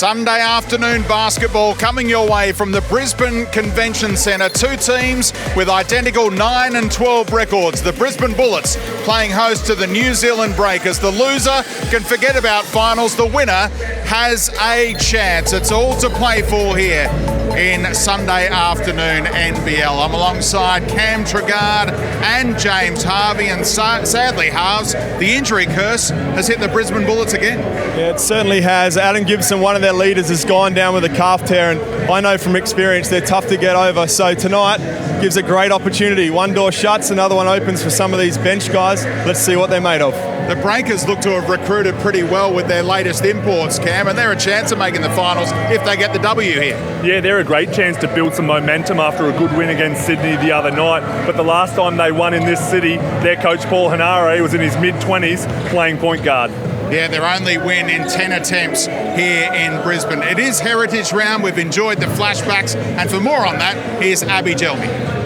Sunday afternoon basketball coming your way from the Brisbane Convention Centre. Two teams with identical 9 and 12 records. The Brisbane Bullets playing host to the New Zealand Breakers. The loser can forget about finals. The winner has a chance. It's all to play for here in Sunday afternoon NBL. I'm alongside Cam Trigard and James Harvey, and sadly, Harves, the injury curse has hit the Brisbane Bullets again. Yeah, it certainly has. Adam Gibson, one of their leaders, has gone down with a calf tear, and I know from experience they're tough to get over. So tonight gives a great opportunity. One door shuts, another one opens for some of these bench guys. Let's see what they're made of. The Breakers look to have recruited pretty well with their latest imports, Cam, and they're a chance of making the finals if they get the W here. Yeah, they're a great chance to build some momentum after a good win against Sydney the other night. But the last time they won in this city, their coach Paul Hanare was in his mid-20s playing point guard. Yeah, their only win in 10 attempts here in Brisbane. It is Heritage Round. We've enjoyed the flashbacks. And for more on that, here's Abby Jelmy.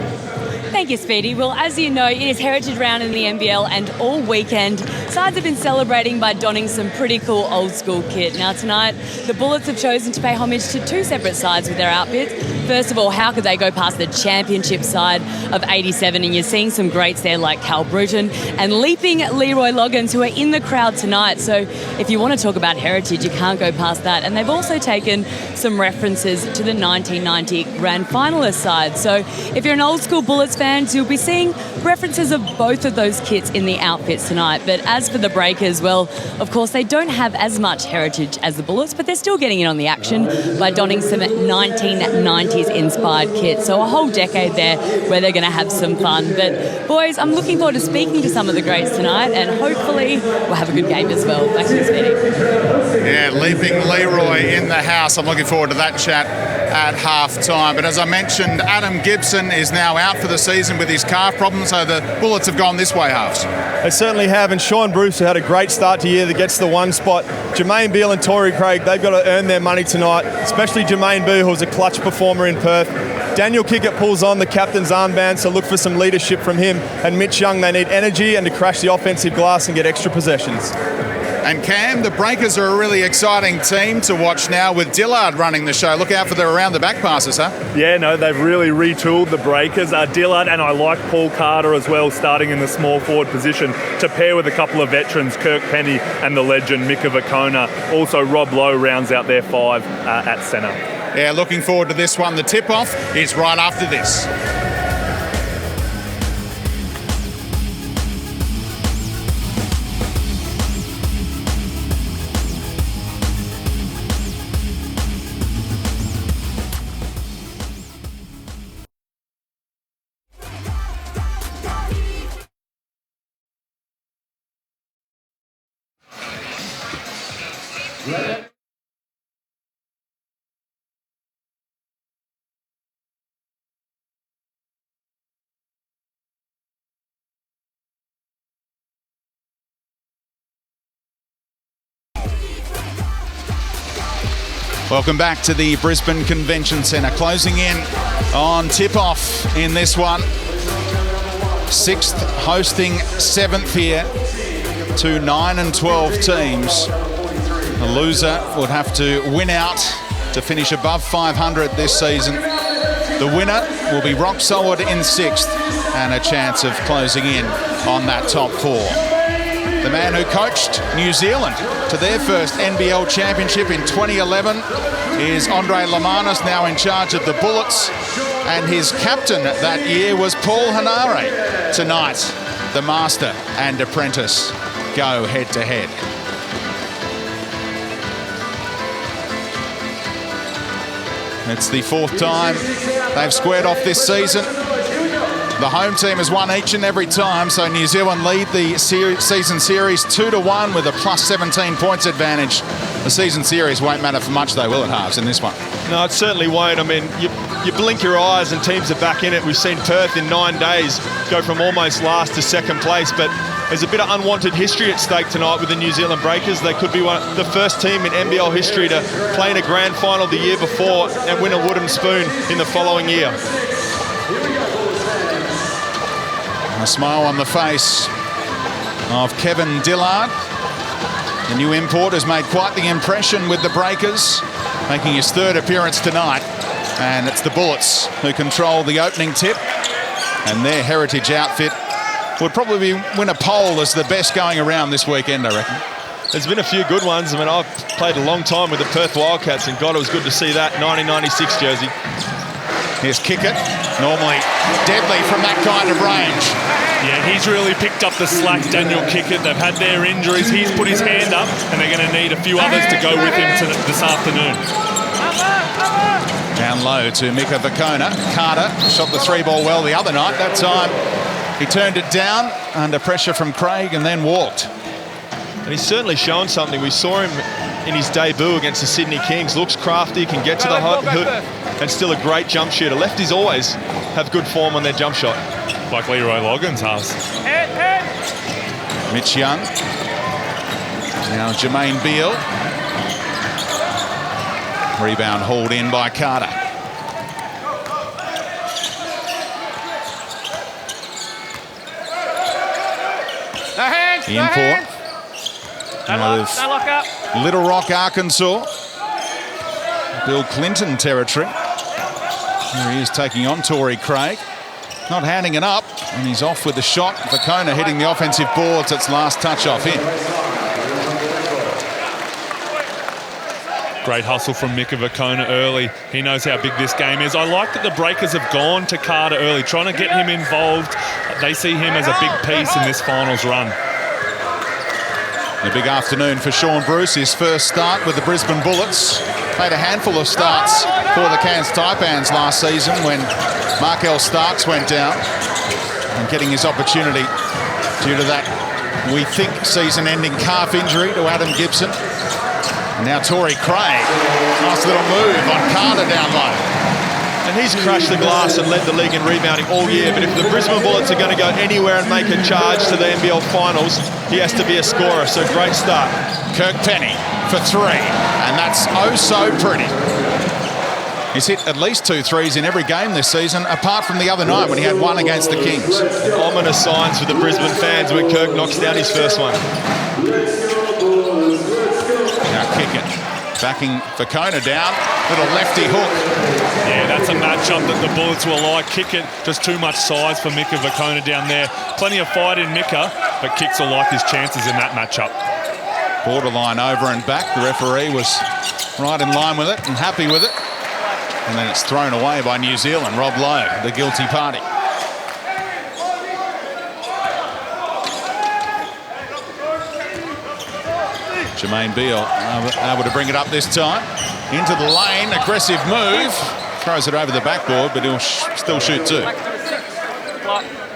Thank you, Speedy. Well, as you know, it is Heritage Round in the NBL, and all weekend, sides have been celebrating by donning some pretty cool old school kit. Now tonight, the Bullets have chosen to pay homage to two separate sides with their outfits. First of all, how could they go past the championship side of 87? And you're seeing some greats there like Cal Bruton and leaping Leroy Loggins, who are in the crowd tonight. So if you want to talk about heritage, you can't go past that. And they've also taken some references to the 1990 grand finalist side. So if you're an old school Bullets fan, you'll be seeing references of both of those kits in the outfits tonight. But as for the Breakers, well, of course, they don't have as much heritage as the Bullets, but they're still getting in on the action by donning some 1990s inspired kits. So a whole decade there where they're going to have some fun. But boys, I'm looking forward to speaking to some of the greats tonight, and hopefully we'll have a good game as well. Back to you, Speedy. Yeah, leaping Leroy in the house. I'm looking forward to that chat at half-time. But as I mentioned, Adam Gibson is now out for the season with his calf problem, so the Bullets have gone this way, Halves. They certainly have, and Sean Bruce, who had a great start to year, that gets the one spot. Jermaine Beale and Torrey Craig, they've got to earn their money tonight, especially Jermaine Beale, who's a clutch performer in Perth. Daniel Kickett pulls on the captain's armband, so look for some leadership from him. And Mitch Young, they need energy and to crash the offensive glass and get extra possessions. And Cam, the Breakers are a really exciting team to watch now with Dillard running the show. Look out for the around-the-back passes, huh? Yeah, no, they've really retooled the Breakers. Dillard, and I like Paul Carter as well, starting in the small forward position to pair with a couple of veterans, Kirk Penny and the legend Mika Vakona. Also, Rob Lowe rounds out their five at centre. Yeah, looking forward to this one. The tip-off is right after this. Welcome back to the Brisbane Convention Centre. Closing in on tip-off in this one. 6th hosting 7th here to 9 and 12 teams. The loser would have to win out to finish above 500 this season. The winner will be rock solid in 6th and a chance of closing in on that top 4. The man who coached New Zealand to their first NBL championship in 2011 is Andre Lamanis, now in charge of the Bullets. And his captain that year was Paul Hanare. Tonight, the master and apprentice go head-to-head. It's the 4th time they've squared off this season. The home team has won each and every time, so New Zealand lead the season series 2-1 with a plus 17 points advantage. The season series won't matter for much though, will it, Halves, in this one? No, it certainly won't. I mean, you blink your eyes and teams are back in it. We've seen Perth in 9 days go from almost last to 2nd place, but there's a bit of unwanted history at stake tonight with the New Zealand Breakers. They could be the first team in NBL history to play in a grand final the year before and win a wooden spoon in the following year. A smile on the face of Kevin Dillard. The new import has made quite the impression with the Breakers. making his third appearance tonight. And it's the Bullets who control the opening tip. And their heritage outfit would probably win a poll as the best going around this weekend, I reckon. There's been a few good ones. I mean, I've played a long time with the Perth Wildcats, and God, it was good to see that 1996 jersey. Here's Kickett, normally deadly from that kind of range. Yeah, he's really picked up the slack, Daniel Kickett. They've had their injuries. He's put his hand up, and they're going to need a few others to go with him this afternoon. Down low to Mika Vakona. Carter shot the 3-ball well the other night. That time he turned it down under pressure from Craig and then walked. And he's certainly shown something. We saw him in his debut against the Sydney Kings. Looks crafty, can get to the hook, and still a great jump shooter. Lefties always have good form on their jump shot. Like Leroy Loggins has. Mitch Young. Now Jermaine Beale. Rebound hauled in by Carter. The import out of Little Rock, Arkansas. Bill Clinton territory. Here he is taking on Torrey Craig. Not handing it up, and he's off with the shot. Vakona hitting the offensive boards. Its last touch off him. Great hustle from Mika Vakona early. He knows how big this game is. I like that the Breakers have gone to Carter early, trying to get him involved. They see him as a big piece in this finals run. A big afternoon for Sean Bruce, his first start with the Brisbane Bullets. Made a handful of starts for the Cairns Taipans last season when Markel Starks went down, and getting his opportunity due to that, we think, season-ending calf injury to Adam Gibson. And now Torrey Craig. Nice little move on Carter down low. And he's crashed the glass and led the league in rebounding all year. But if the Brisbane Bullets are going to go anywhere and make a charge to the NBL finals, he has to be a scorer. So great start. Kirk Penny for 3. And that's oh so pretty. He's hit at least 2 threes in every game this season, apart from the other night when he had one against the Kings. Ominous signs for the Brisbane fans when Kirk knocks down his first one. Now Kickett backing Vakona down. Little lefty hook. Yeah, that's a matchup that the Bullets will like. Kickett, just too much size for Mika Vakona down there. Plenty of fight in Mika, but Kicks will like his chances in that matchup. Borderline over and back. The referee was right in line with it and happy with it. And then it's thrown away by New Zealand. Rob Lowe, the guilty party. Jermaine Beale able to bring it up this time. Into the lane, aggressive move. Throws it over the backboard, but he'll still shoot 2.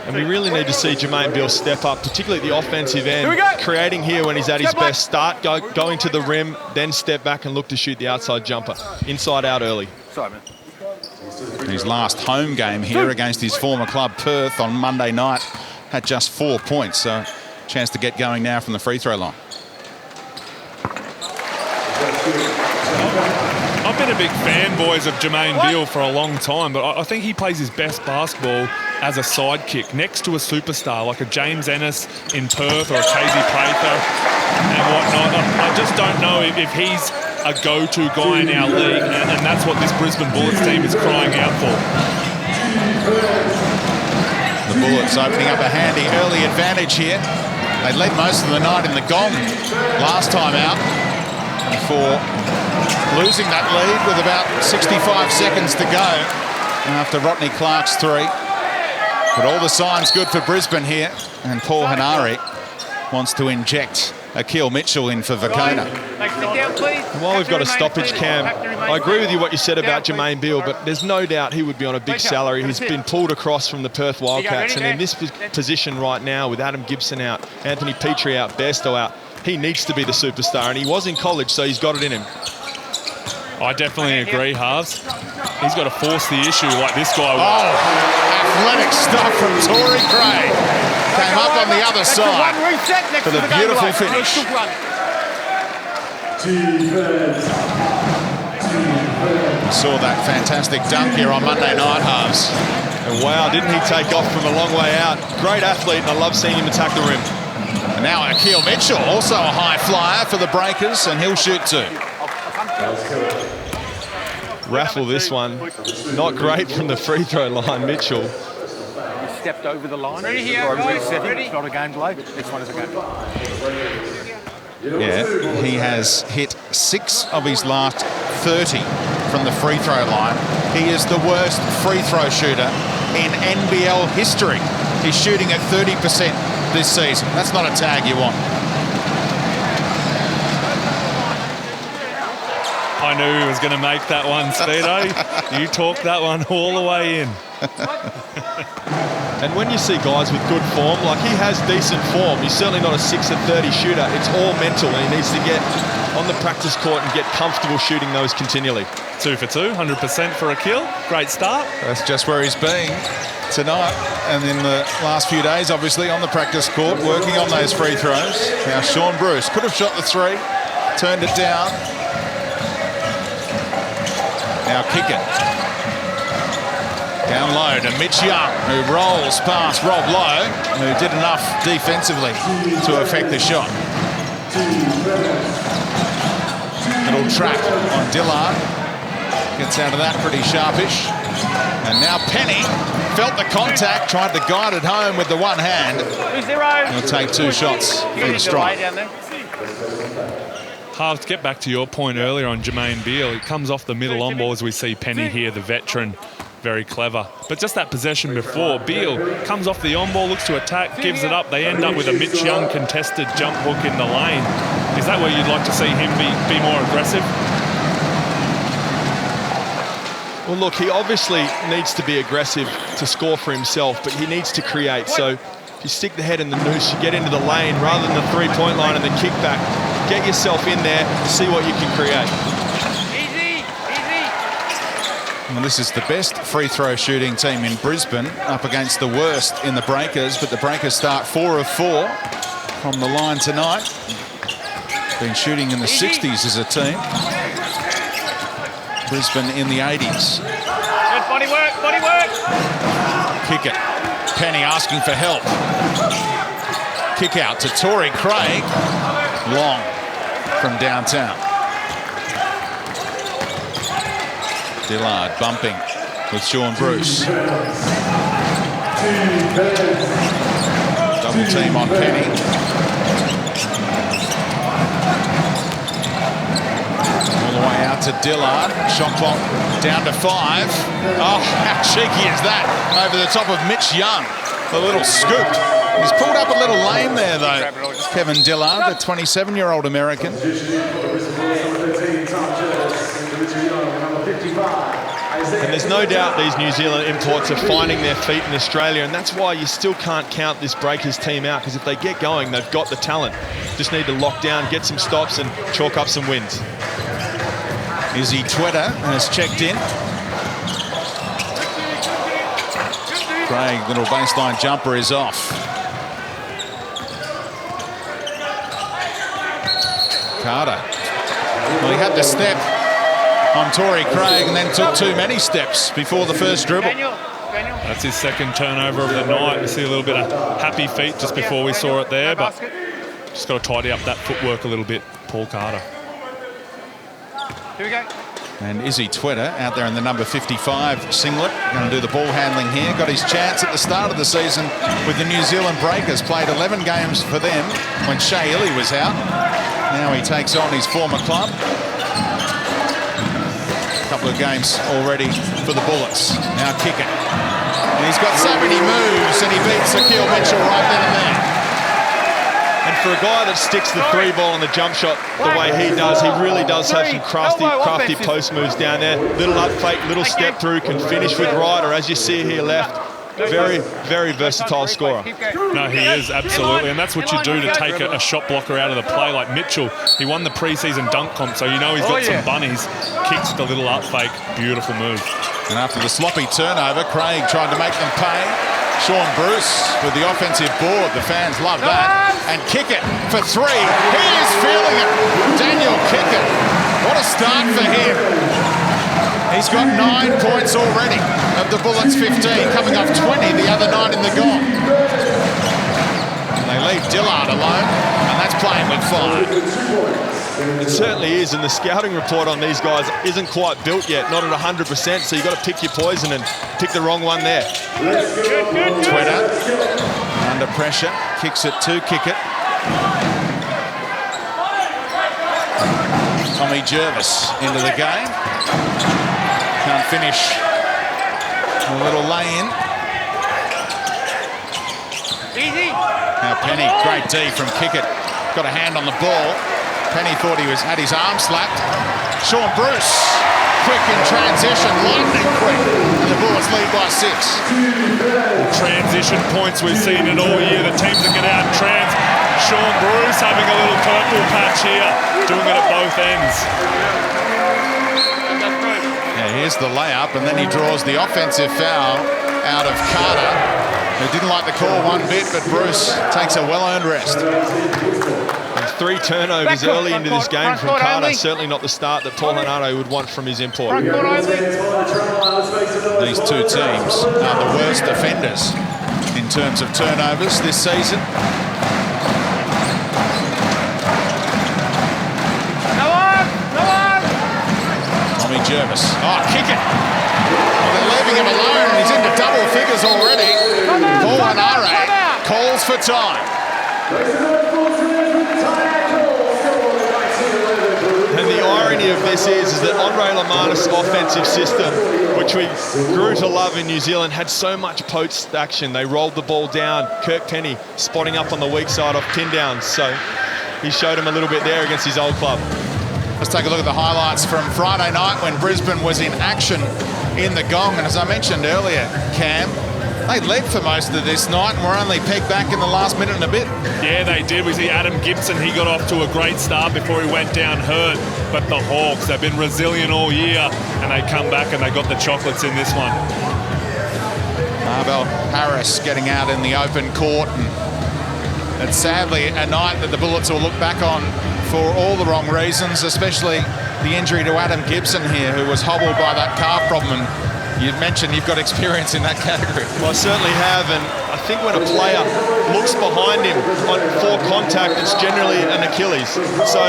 And we really need to see Jermaine Beale step up, particularly at the offensive end, creating here when he's at his best. Start going to the rim, then step back and look to shoot the outside jumper. Inside out early. Sorry, man. His last home game here against his former club Perth on Monday night had just 4 points, so chance to get going now from the free throw line. I've been a big fan, boys, of Jermaine Beale for a long time, but I think he plays his best basketball as a sidekick next to a superstar like a James Ennis in Perth or a Casey Prather and whatnot. I just don't know if he's a go-to guy in our league, and that's what this Brisbane Bullets team is crying out for. The Bullets opening up a handy early advantage here. They led most of the night in the gong last time out before losing that lead with about 65 seconds to go after Rodney Clark's 3. But all the signs good for Brisbane here, and Paul Hanari wants to inject Akil Mitchell in for Vakona. And while we've got a stoppage, Cam, I agree with you what you said about Jermaine Beale, but there's no doubt he would be on a big salary. He's been pulled across from the Perth Wildcats, and in this position right now with Adam Gibson out, Anthony Petrie out, Bairstow out, he needs to be the superstar, and he was in college, so he's got it in him. I definitely agree, Harves. He's got to force the issue like this guy will. Oh, athletic stuff from Torrey Craig. Came up on the other side for the beautiful finish. We saw that fantastic dunk here on Monday night, Harves. And wow, didn't he take off from a long way out. Great athlete, and I love seeing him attack the rim. And now Akil Mitchell, also a high flyer for the Breakers, and he'll shoot 2. raffle this one. Not great from the free throw line, Mitchell. Stepped over the line. Ready here, guys. Ready? It's not a game delay. This one is a game delay. Yeah, he has hit 6 of his last 30 from the free throw line. He is the worst free throw shooter in NBL history. He's shooting at 30% this season. That's not a tag you want. I knew he was going to make that one, Speedo. You talked that one all the way in. And when you see guys with good form, like he has decent form, he's certainly not a 6 of 30 shooter. It's all mental, and he needs to get on the practice court and get comfortable shooting those continually. 2 for 2, 100% for a kill. Great start. That's just where he's been tonight and in the last few days, obviously, on the practice court, working on those free throws. Now, Sean Bruce could have shot the 3, turned it down. Now kick it. Down low to Mitch Young, who rolls past Rob Lowe, who did enough defensively to affect the shot. Little trap on Dillard. Gets out of that pretty sharpish. And now Penny felt the contact, tried to guide it home with the one hand. He'll take 2 shots from the strike. Halves, get back to your point earlier on Jermaine Beal. He comes off the middle on ball as we see Penny here, the veteran. Very clever. But just that possession before, Beal comes off the on ball, looks to attack, gives it up. They end up with a Mitch Young contested jump hook in the lane. Is that where you'd like to see him be more aggressive? Well, look, he obviously needs to be aggressive to score for himself, but he needs to create. So if you stick the head in the noose, you get into the lane rather than the 3-point line and the kickback. Get yourself in there, see what you can create. Well, this is the best free throw shooting team in Brisbane up against the worst in the Breakers, but the Breakers start 4 of 4 from the line tonight. Been shooting in the 60s as a team. Brisbane in the 80s. Good body work, body work. Kick it. Penny asking for help. Kick out to Torrey Craig. Long from downtown. Dillard bumping with Sean Bruce. Double team on Penny. All the way out to Dillard. Shot clock down to 5. Oh, how cheeky is that? Over the top of Mitch Young. A little scoop. He's pulled up a little lame there, though. Kevin Dillard, the 27-year-old American. And there's no doubt these New Zealand imports are finding their feet in Australia, and that's why you still can't count this Breakers team out, because if they get going, they've got the talent. Just need to lock down, get some stops, and chalk up some wins. Izzy Twitter has checked in. Craig, little baseline jumper is off. Carter. Well, he had the step on Torrey Craig and then took too many steps before the first dribble. That's his second turnover of the night. We see a little bit of happy feet just before we saw it there, but just got to tidy up that footwork a little bit, Paul Carter. Here we go. And Izzy Twitter out there in the number 55 singlet. Going to do the ball handling here. Got his chance at the start of the season with the New Zealand Breakers. Played 11 games for them when Shea Illy was out. Now he takes on his former club. A couple of games already for the Bullets. Now kick it. And he's got so many moves and he beats Shaquille Mitchell right then and there. And for a guy that sticks the 3 ball and the jump shot the way he does, he really does have some crafty post moves down there. Little up fake, little step through, can finish with right, or as you see here left. Very, very versatile scorer. No, he is, absolutely. And that's what you do to take a shot blocker out of the play. Like Mitchell, he won the preseason dunk comp, so you know he's got some bunnies. Kicks the little up fake. Beautiful move. And after the sloppy turnover, Craig tried to make them pay. Sean Bruce with the offensive board. The fans love that. And kick it for 3. He is feeling it. Daniel Kicker. What a start for him. He's got 9 points already of the Bullets 15, coming off 20 the other night in the gong. And they leave Dillard alone, and that's playing with 5. It certainly is, and the scouting report on these guys isn't quite built yet, not at 100%, so you've got to pick your poison and pick the wrong one there. Twitter, under pressure, kicks it to Kickett. Tommy Jervis into the game. Can't finish. A little lay-in. Easy. Now Penny, great D from Kickett. Got a hand on the ball. Penny thought he had his arm slapped. Sean Bruce, quick in transition, lightning quick. And the Bullets lead by 6. Transition points, we've seen it all year. The teams that get out and trans. Sean Bruce having a little purple patch here, doing it at both ends. Yeah, here's the layup, and then he draws the offensive foul out of Carter, who didn't like the call one bit, but Bruce takes a well-earned rest. 3 turnovers early into this game from Carter. Certainly not the start that Paul Hanato would want from his import. These two teams are the worst offenders in terms of turnovers this season. Tommy Jervis. Oh, kick it. Well, they're leaving him alone. He's into double figures already. Paul Hanato calls for time. And the irony of this is that Andre Lamanis' offensive system, which we grew to love in New Zealand, had so much post action. They rolled the ball down. Kirk Penny spotting up on the weak side off pin downs. So he showed him a little bit there against his old club. Let's take a look at the highlights from Friday night when Brisbane was in action in the Gong. And as I mentioned earlier, Cam, they led for most of this night and were only pegged back in the last minute and a bit. Yeah, they did. We see Adam Gibson, he got off to a great start before he went down hurt. But the Hawks, they've been resilient all year, and they come back and they got the chocolates in this one. Marvell Harris getting out in the open court. And it's sadly a night that the Bullets will look back on for all the wrong reasons, especially the injury to Adam Gibson here, who was hobbled by that calf problem. And you mentioned you've got experience in that category. Well, I certainly have, and I think when a player looks behind him for contact, it's generally an Achilles. So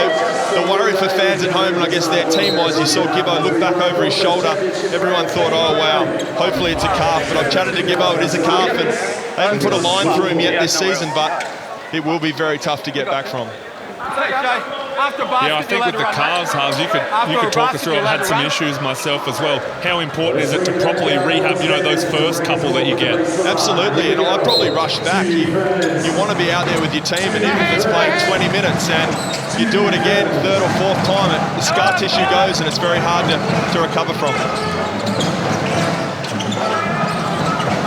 the worry for fans at home, and I guess their team was, you saw Gibbo look back over his shoulder. Everyone thought, oh, wow, hopefully it's a calf. But I've chatted to Gibbo, it is a calf, and they haven't put a line through him yet this season, but it will be very tough to get back from. Yeah, I think with the calves, Hars, you could talk us through. I've had some issues myself as well. How important is it to properly rehab, those first couple that you get? Absolutely, and I'd probably rush back. You want to be out there with your team, and even if it's playing 20 minutes and you do it again, third or fourth time, the scar tissue goes and it's very hard to recover from.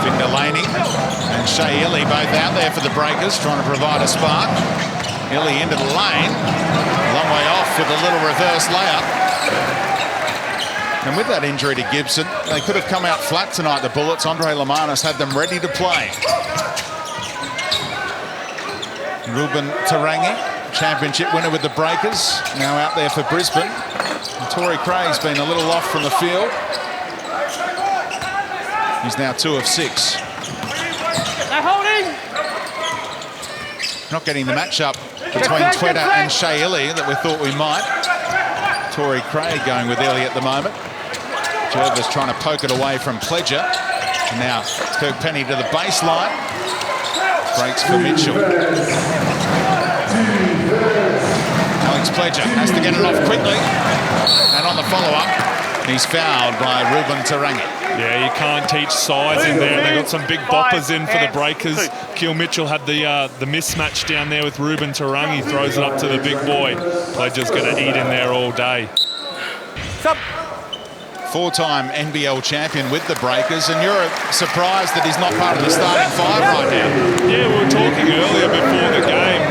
Finn Delaney and Shea Illy both out there for the Breakers, trying to provide a spark. Illy into the lane, long way off with a little reverse layup. And with that injury to Gibson, they could have come out flat tonight, the Bullets. Andre Lamanis had them ready to play. Ruben Tarangi, championship winner with the Breakers, now out there for Brisbane. And Torrey Craig's been a little off from the field. He's now 2 of 6. They're holding. Not getting the matchup between Twitter and Shea Illy that we thought we might. Torrey Craig going with Illy at the moment. Jervis trying to poke it away from Pledger. And now Kirk Penny to the baseline. Breaks for Mitchell. Alex Pledger has to get it off quickly. And on the follow-up, he's fouled by Ruben Tarangi. Yeah, you can't teach size in there. They got some big boppers in for the Breakers. Keel Mitchell had the mismatch down there with Ruben Tarangi. Throws it up to the big boy. Pledger's going to eat in there all day. Four-time NBL champion with the Breakers, and you're surprised that he's not part of the starting 5 right now. Yeah, we were talking earlier before the game,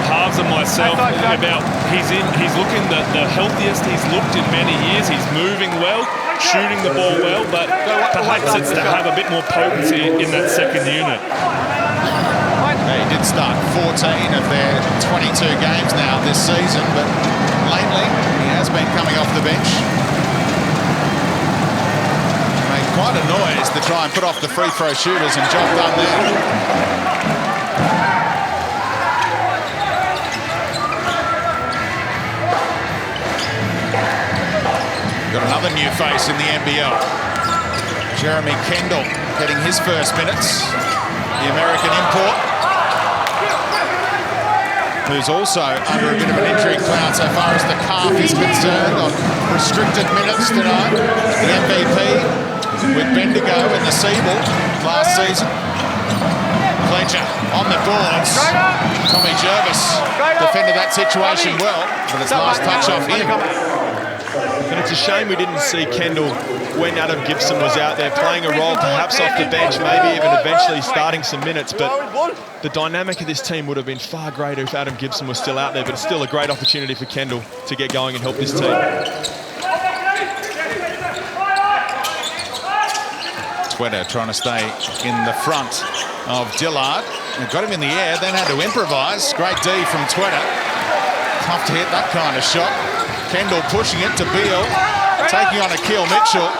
Harves and myself, about he's looking the healthiest he's looked in many years. He's moving well, shooting the ball well, but perhaps it's to have a bit more potency in that second unit. He did start 14 of their 22 games now this season, but lately he has been coming off the bench. Made quite a noise to try and put off the free throw shooters, and job done there. new face in the NBL. Jeremy Kendall getting his first minutes. The American import, who's also under a bit of an injury cloud so far as the calf is concerned, on restricted minutes tonight. The MVP with Bendigo in the Seabull last season. Pledger on the boards. Tommy Jervis defended that situation well, but it's last touch off him. And it's a shame we didn't see Kendall when Adam Gibson was out there playing a role, perhaps off the bench, maybe even eventually starting some minutes. But the dynamic of this team would have been far greater if Adam Gibson was still out there. But it's still a great opportunity for Kendall to get going and help this team. Twitter trying to stay in the front of Dillard. They got him in the air, then had to improvise. Great D from Twitter. Tough to hit that kind of shot. Kendall pushing it to Beal, taking on Akil Mitchell,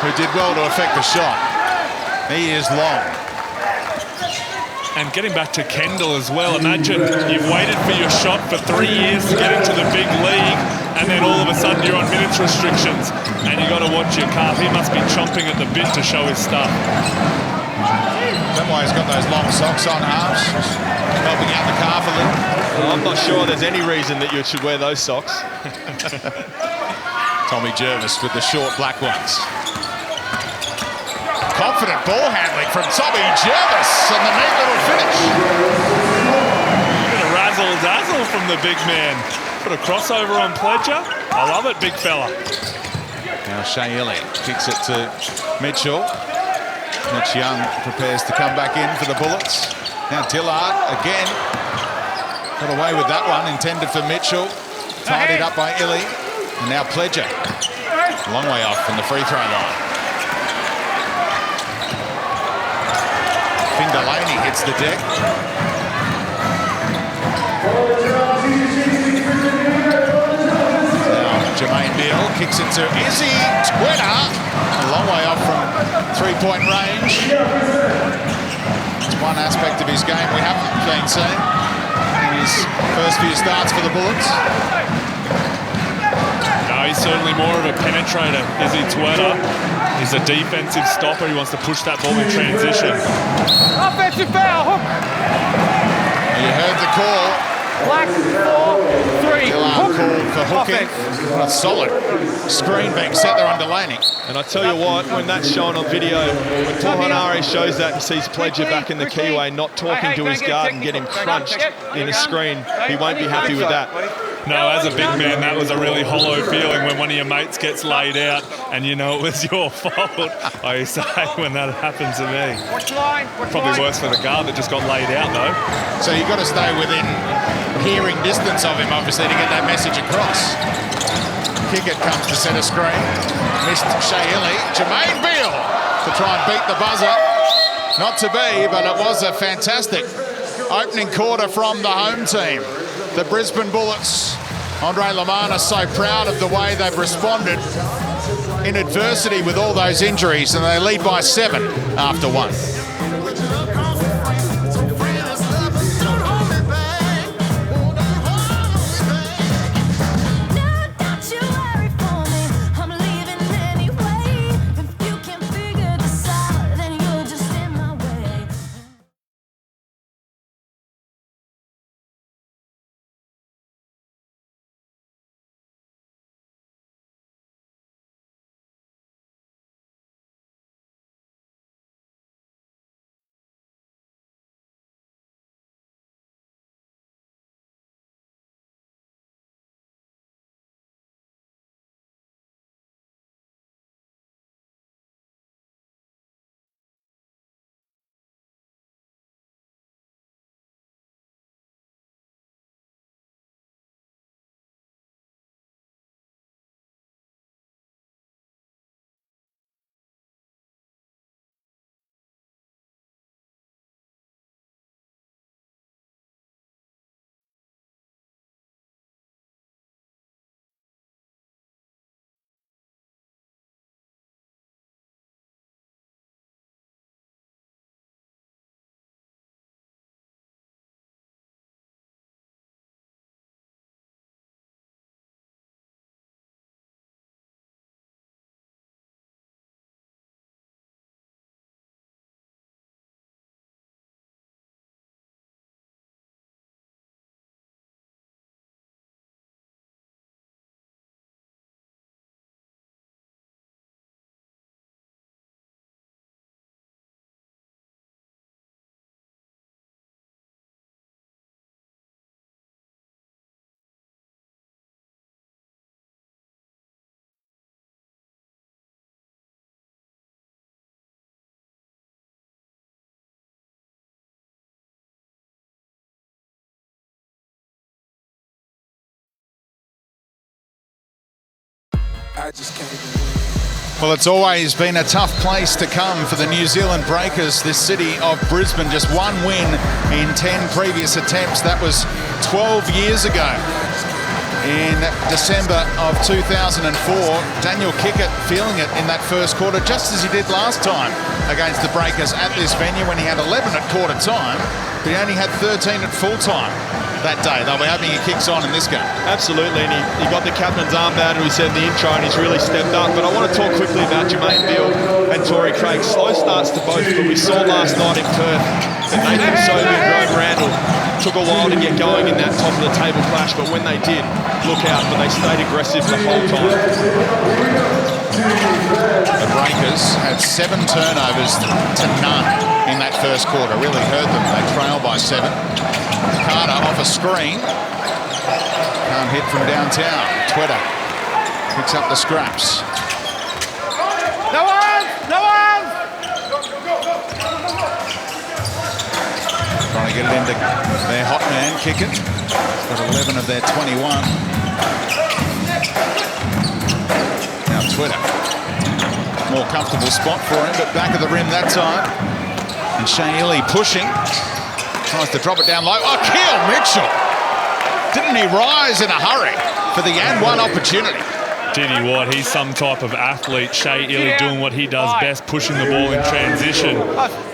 who did well to affect the shot. He is long. And getting back to Kendall as well, imagine you've waited for your shot for 3 years to get into the big league, and then all of a sudden you're on minutes restrictions, and you've got to watch your calf. He must be chomping at the bit to show his stuff. That's why he's got those long socks on, halves, helping out the calf a little. Well, I'm not sure there's any reason that you should wear those socks. Tommy Jervis with the short black ones. Confident ball handling from Tommy Jervis and the neat little finish. Bit of razzle-dazzle from the big man. Put a crossover on Pledger. I love it, big fella. Now Shea Elliott kicks it to Mitchell. Mitch Young prepares to come back in for the Bullets. Now Dillard again. Got away with that one, intended for Mitchell. Tidied up by Illy. And now Pledger. A long way off from the free throw line. Delaney hits the deck. Now Jermaine Beal kicks it to Izzy Twitter. A long way off from three-point range. It's one aspect of his game we haven't been seeing in his first few starts for the Bullets. No, he's certainly more of a penetrator. Izzy Twitter. He's a defensive stopper. He wants to push that ball in transition. Offensive foul, hook. You heard the call. Black 4-3. Dillard called for hooking. What a solid screen being set there on Delaney. And I tell you what, when that's shown on video, when Paul Hanare shows that and sees Pledger back in the keyway, not talking to his guard and getting crunched in a screen, he won't be happy with that. No, as a big man, that was a really hollow feeling when one of your mates gets laid out and you know it was your fault, I say, when that happened to me. Probably worse for the guard that just got laid out, though. So you've got to stay within hearing distance of him, obviously, to get that message across. Kick it comes to centre screen. Missed Shea Illy. Jermaine Beal to try and beat the buzzer. Not to be, but it was a fantastic opening quarter from the home team. The Brisbane Bullets, Andre Lamana, so proud of the way they've responded in adversity with all those injuries, and they lead by 7 after 1. Well, it's always been a tough place to come for the New Zealand Breakers, this city of Brisbane. Just one win in 10 previous attempts. That was 12 years ago. In December of 2004, Daniel Kickett feeling it in that first quarter, just as he did last time against the Breakers at this venue when he had 11 at quarter time, but he only had 13 at full time that day. They'll be hoping he kicks on in this game. Absolutely, and he got the captain's armband, we said in the intro, and he's really stepped up. But I want to talk quickly about Jermaine Beale and Torrey Craig. Slow starts to both, but we saw last night in Perth that Nathan Sobey and Rome Randall took a while to get going in that top of the table clash, but when they did, look out, but they stayed aggressive the whole time. The Breakers had 7 turnovers to none in that first quarter. Really hurt them. They trailed by 7. Carter off a screen. Can't hit from downtown. Twitter picks up the scraps. No arms! No arms! Trying to get it into their hot man, Kickett. Got 11 of their 21. Now Twitter. More comfortable spot for him, but back of the rim that time. And Shane Ely pushing. Tries to drop it down low. Oh, Keil Mitchell! Didn't he rise in a hurry for the and one opportunity? Did he what? He's some type of athlete. Shea Ely doing what he does best, pushing the ball in transition.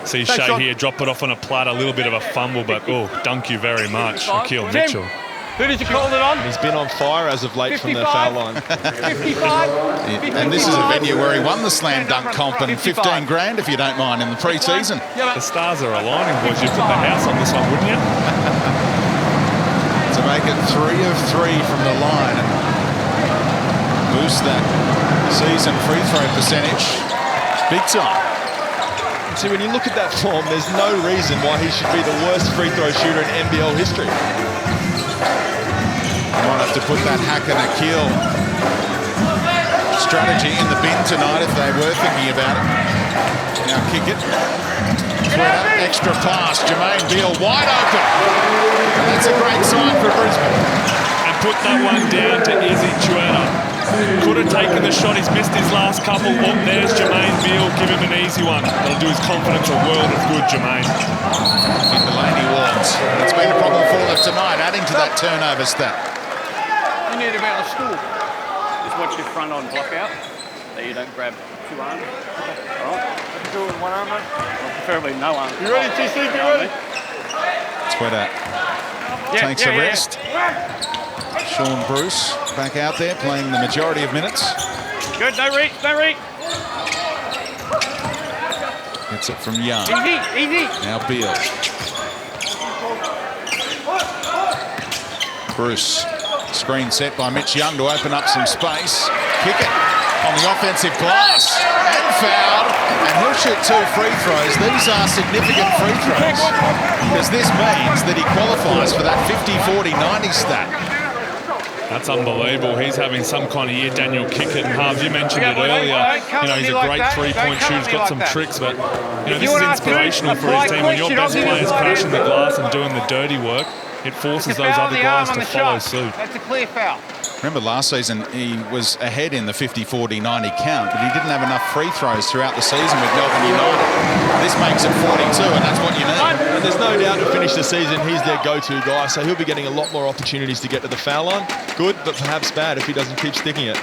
See Shea here drop it off on a platter, a little bit of a fumble, but oh, dunk you very much, Keil Mitchell. Who did you call it on? He's been on fire as of late 55? From the foul line. 55? And this is a venue where he won the slam dunk comp and 15 grand, if you don't mind, in the pre-season. The stars are aligning, boys. You'd put the house on this one, wouldn't you? To make it 3 of 3 from the line and boost that season free throw percentage big time. See, when you look at that form, there's no reason why he should be the worst free throw shooter in NBL history. Might have to put that Hacker and Keil strategy in the bin tonight if they were thinking about it. Now kick it. Twitter, extra pass. Jermaine Beale wide open. And that's a great sign for Brisbane. And put that one down to Izzy Chueta. Could have taken the shot. He's missed his last couple. Oh, there's Jermaine Beale. Give him an easy one. That'll do his confidence a world of good, Jermaine. In Delaney Wards. It's been a problem for them tonight, adding to that turnover stat. You need to be on the stool. Just watch your front on block out, so you don't grab 2 arms. All right. Do it with 1 arm, mate. Well, preferably no arm. You ready, TC? You ready? Twitter takes a rest. Sean Bruce back out there playing the majority of minutes. Good, no reach, no reach. Gets it from Young. Easy, easy. Now Beale. Bruce. Screen set by Mitch Young to open up some space. Kick it on the offensive glass. And fouled. And he'll shoot 2 free throws. These are significant free throws. Because this means that he qualifies for that 50-40-90 stat. That's unbelievable. He's having some kind of year, Daniel Kickett. And Harv, you mentioned it earlier. You know, he's a great 3-point shooter. He's got some tricks, but you know, this is inspirational for his team. When your best players crashing the glass and doing the dirty work, it forces those other guys to follow suit. That's a clear foul. Remember last season he was ahead in the 50-40-90 count, but he didn't have enough free throws throughout the season with Melbourne United. This makes it 42, and that's what you need. And there's no doubt to finish the season, he's their go-to guy, so he'll be getting a lot more opportunities to get to the foul line. Good, but perhaps bad if he doesn't keep sticking it.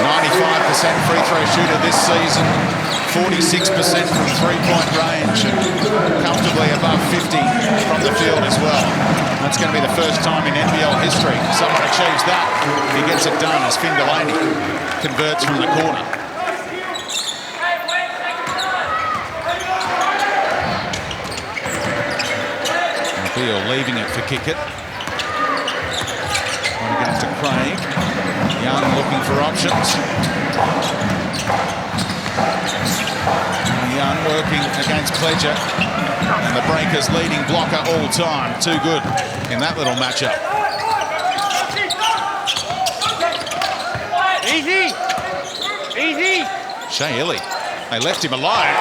95% free throw shooter this season, 46% from 3-point range, and comfortably above 50 from the field as well. That's going to be the first time in NBL history someone achieves that. He gets it done as Finn Delaney converts from the corner. Beale leaving it for Kickett. Trying to get it to Craig. Young looking for options. Young working against Pledger. And the Breakers leading blocker all time. Too good in that little matchup. Easy. Easy. Shea Ely. They left him alone.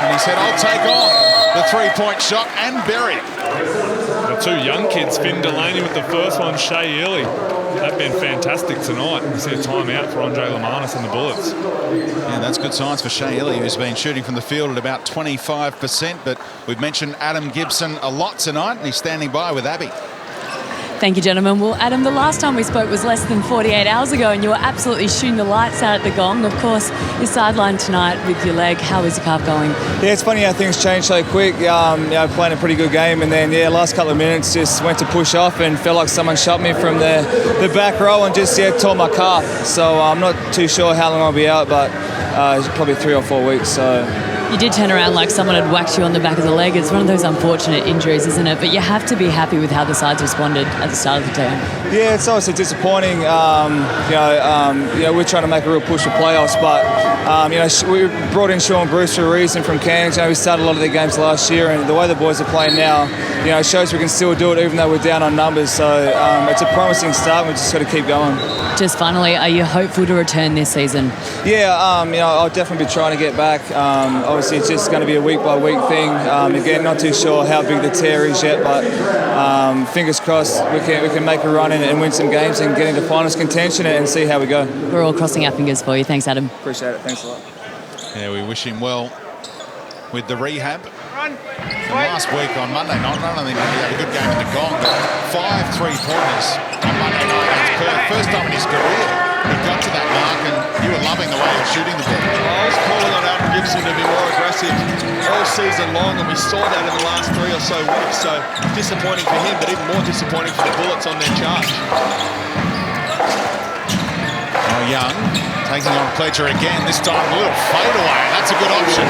And he said, I'll take on. the three-point shot and bury it. The two young kids, Finn Delaney with the first one, Shea Ely. They've been fantastic tonight. We see a timeout for Andre Lamanis and the Bullets. Yeah, that's good signs for Shea Ely, who's been shooting from the field at about 25%. But we've mentioned Adam Gibson a lot tonight, and he's standing by with Abby. Thank you, gentlemen. Well, Adam, the last time we spoke was less than 48 hours ago, and you were absolutely shooting the lights out at the Gong. Of course, you're sidelined tonight with your leg. How is your calf going? Yeah, it's funny how things change so quick. Playing a pretty good game, and then, last couple of minutes just went to push off and felt like someone shot me from the back row and just, tore my calf. So I'm not too sure how long I'll be out, but probably 3 or 4 weeks. So. You did turn around like someone had whacked you on the back of the leg. It's one of those unfortunate injuries, isn't it? But you have to be happy with how the sides responded at the start of the game. Yeah, it's obviously disappointing. We're trying to make a real push for playoffs, but we brought in Sean Bruce for a reason from Cairns. We started a lot of their games last year, and the way the boys are playing now, it shows we can still do it even though we're down on numbers. So it's a promising start. We just got to keep going. Just finally, are you hopeful to return this season? Yeah, I'll definitely be trying to get back. Obviously, it's just going to be a week-by-week thing. Again, not too sure how big the tear is yet, but fingers crossed we can make a run and win some games and get into finals contention and see how we go. We're all crossing our fingers for you. Thanks, Adam. Appreciate it. Thanks a lot. Yeah, we wish him well with the rehab. And last week on Monday night, not only did he have a good game in the Gong, but 5 3-pointers on Monday night against Perth. First time in his career he got to that mark, and you were loving the way he was shooting the ball. I was calling on Adam Gibson to be more aggressive all season long, and we saw that in the last 3 or so weeks. So disappointing for him, but even more disappointing for the Bullets on their charge. Young taking on Pledger again, this time a little fadeaway. That's a good option.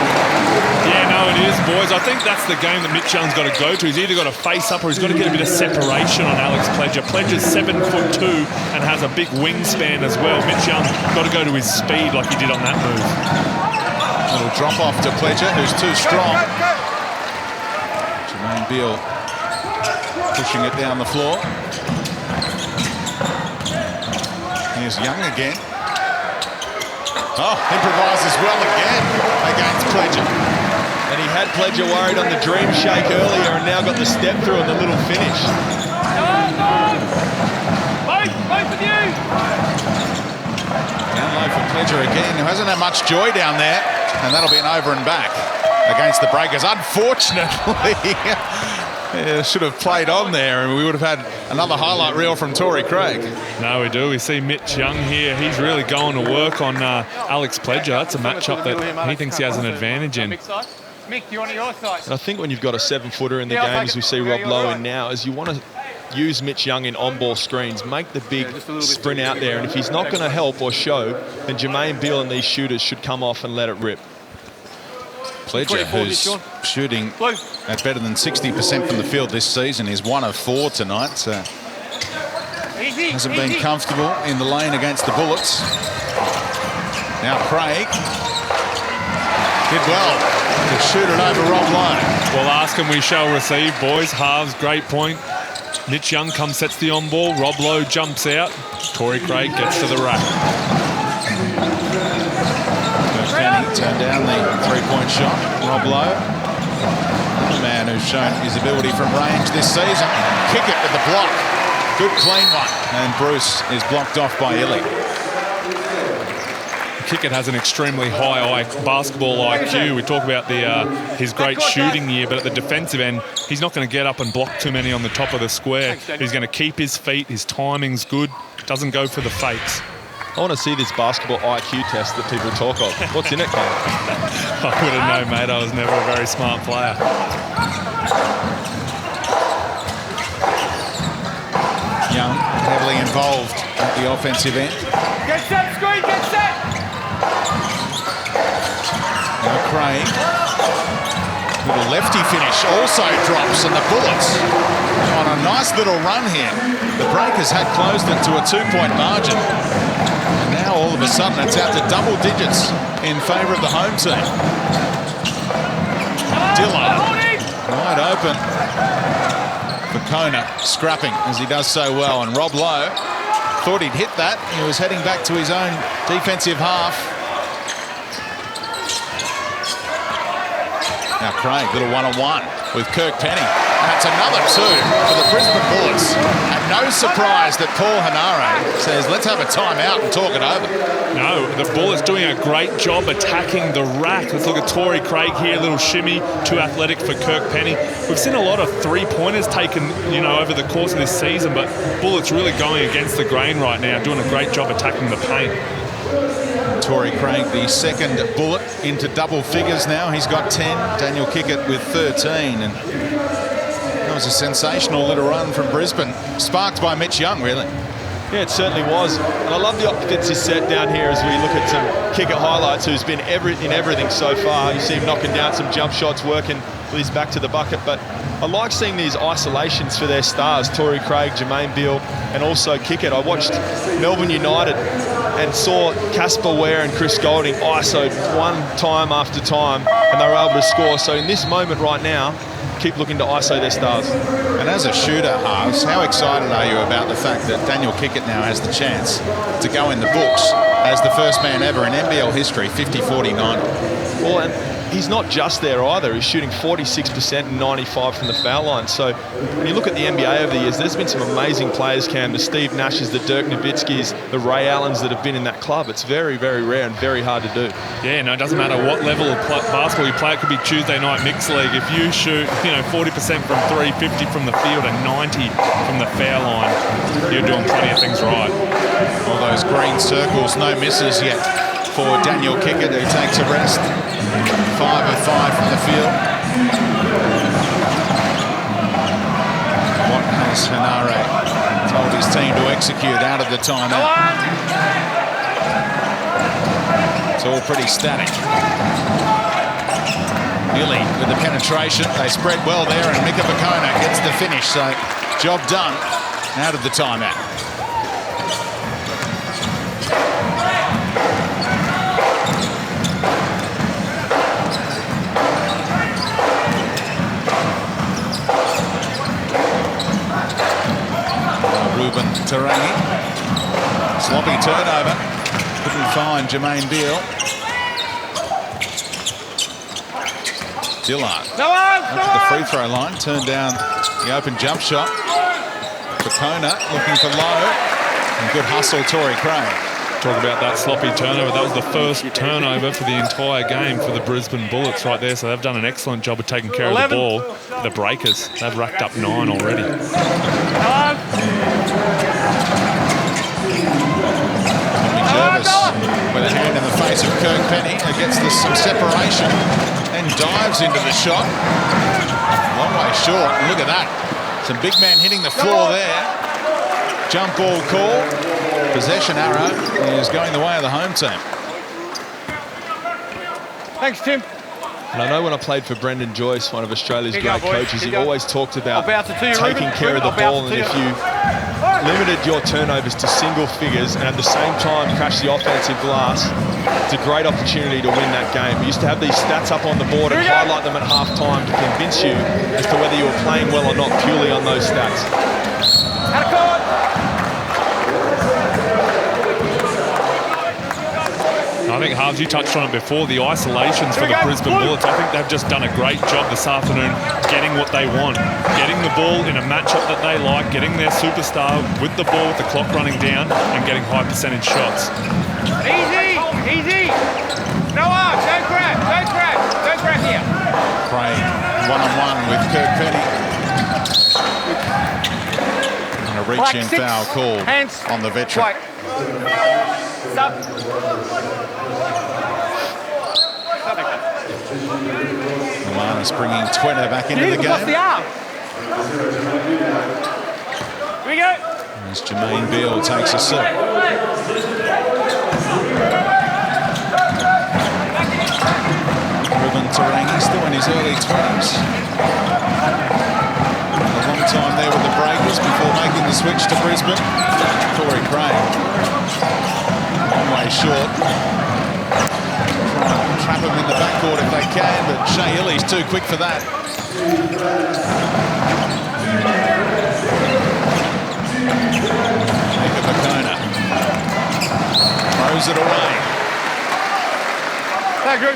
Yeah, no, it is, boys. I think that's the game that Mitch Young's got to go to. He's either got to face up or he's got to get a bit of separation on Alex Pledger. Pledger's 7'2" and has a big wingspan as well. Mitch Young got to go to his speed like he did on that move. A little drop off to Pledger, who's too strong. Jermaine Beal pushing it down the floor. Here's Young again. Oh, improvises well again against Pledger. And he had Pledger worried on the dream shake earlier and now got the step through and the little finish. Both of you! Down low for Pledger again, who hasn't had much joy down there. And that'll be an over and back against the Breakers. Unfortunately, should have played on there and we would have had another highlight reel from Torrey Craig. No, we do. We see Mitch Young here. He's really going to work on Alex Pledger. That's a matchup that he thinks he has an advantage in. Mick, you on your side? And I think when you've got a 7-footer in the game, as we see Rob Lowe in now, is you want to use Mitch Young in on-ball screens, make the big sprint out there, and if he's not going to help or show, then Jermaine Beal and these shooters should come off and let it rip. Pledger, who's shooting at better than 60% from the field this season, is 1 of 4 tonight. So hasn't been comfortable in the lane against the Bullets. Now Craig did well to shoot it over Rob Lowe. Well, ask and we shall receive, boys. Halves, great point. Mitch Young comes, sets the on ball. Rob Lowe jumps out. Torrey Craig gets to the rack. Kenny turned down the three-point shot. Rob Lowe, the man who's shown his ability from range this season. Kick it with the block. Good clean one. And Bruce is blocked off by Illy. Kickett has an extremely high basketball IQ. We talk about his great shooting year, but at the defensive end, he's not going to get up and block too many on the top of the square. He's going to keep his feet. His timing's good. Doesn't go for the fakes. I want to see this basketball IQ test that people talk of. What's in it, Cole? I wouldn't know, mate. I was never a very smart player. Young, heavily involved at the offensive end. Get set, screen, get set! Now Craig, little lefty finish, also drops, and the Bullets on a nice little run here. The Breakers had closed it to a 2-point margin. And now all of a sudden it's out to double digits in favour of the home team. Dillard, wide open for Kona, scrapping as he does so well. And Rob Lowe thought he'd hit that. He was heading back to his own defensive half. Now Craig, little one-on-one with Kirk Penny. And that's another two for the Brisbane Bullets. And no surprise that Paul Henare says, let's have a timeout and talk it over. No, the Bullets doing a great job attacking the rack. Let's look at Torrey Craig here, little shimmy, too athletic for Kirk Penny. We've seen a lot of three-pointers taken, over the course of this season, but Bullets really going against the grain right now, doing a great job attacking the paint. Torrey Craig, the second Bullet into double figures now. He's got 10. Daniel Kickett with 13. And that was a sensational little run from Brisbane, sparked by Mitch Young, really. Yeah, it certainly was. And I love the occupancy set down here as we look at some Kickett highlights, who's been in everything so far. You see him knocking down some jump shots, working with his back to the bucket. But I like seeing these isolations for their stars, Torrey Craig, Jermaine Beale, and also Kickett. I watched Melbourne United and saw Casper Ware and Chris Golding ISO'd one time after time, and they were able to score. So in this moment right now, keep looking to ISO their stars. And as a shooter, Harves, how excited are you about the fact that Daniel Kickett now has the chance to go in the books as the first man ever in NBL history, 50-40-90? Well, and he's not just there either. He's shooting 46% and 95 from the foul line. So when you look at the NBA over the years, there's been some amazing players, Cam. The Steve Nashes, the Dirk Nowitzkis, the Ray Allens that have been in that club. It's very, very rare and very hard to do. Yeah, no, it doesn't matter what level of basketball you play. It could be Tuesday night mixed league. If you shoot, 40% from 3, 50 from the field and 90 from the foul line, you're doing plenty of things right. All those green circles, no misses yet for Daniel Kickett, who takes a rest. 5 of 5 from the field. What has Henare told his team to execute out of the timeout? It's all pretty static. Nearly with the penetration. They spread well there, and Mika Vukona gets the finish. So job done out of the timeout. Ruben Tarangi. Sloppy turnover. Couldn't find Jermaine Beale. Dillard up to the free throw line. Turned down the open jump shot. Vukona looking for low. And good hustle, Torrey Craig. Talk about that sloppy turnover. That was the first turnover for the entire game for the Brisbane Bullets right there. So they've done an excellent job of taking care of the ball. The Breakers, they've racked up 9 already. Jervis with a hand in the face of Kirk Penny, who gets some separation and dives into the shot. Long way short. Look at that. Some big man hitting the floor there. Jump ball call. Possession arrow is going the way of the home team. Thanks, Tim. And I know when I played for Brendan Joyce, one of Australia's great coaches, he always talked about taking care of the ball, and if you limited your turnovers to single figures and at the same time crash the offensive glass, it's a great opportunity to win that game. We used to have these stats up on the board and highlight them at halftime to convince you as to whether you were playing well or not purely on those stats. I think, Harves, you touched on it before, the isolations for the Brisbane Bullets. I think they've just done a great job this afternoon getting what they want. Getting the ball in a matchup that they like, getting their superstar with the ball with the clock running down and getting high percentage shots. Easy, easy. No arm, don't grab here. Craig one-on-one with Kirk Penny. And a reach-in foul called on the veteran. Stop. Milana's bringing Twitter back into the game. The arm. Here we go. As Jermaine Beale takes a sip. Ruben Tarangi still in his early 20s. A long time there with the Breakers before making the switch to Brisbane. Torrey Craig. Long way short. Trap him in the backcourt if they can, but Shea Illy's too quick for that. Mika Vukona throws it away. Thank you.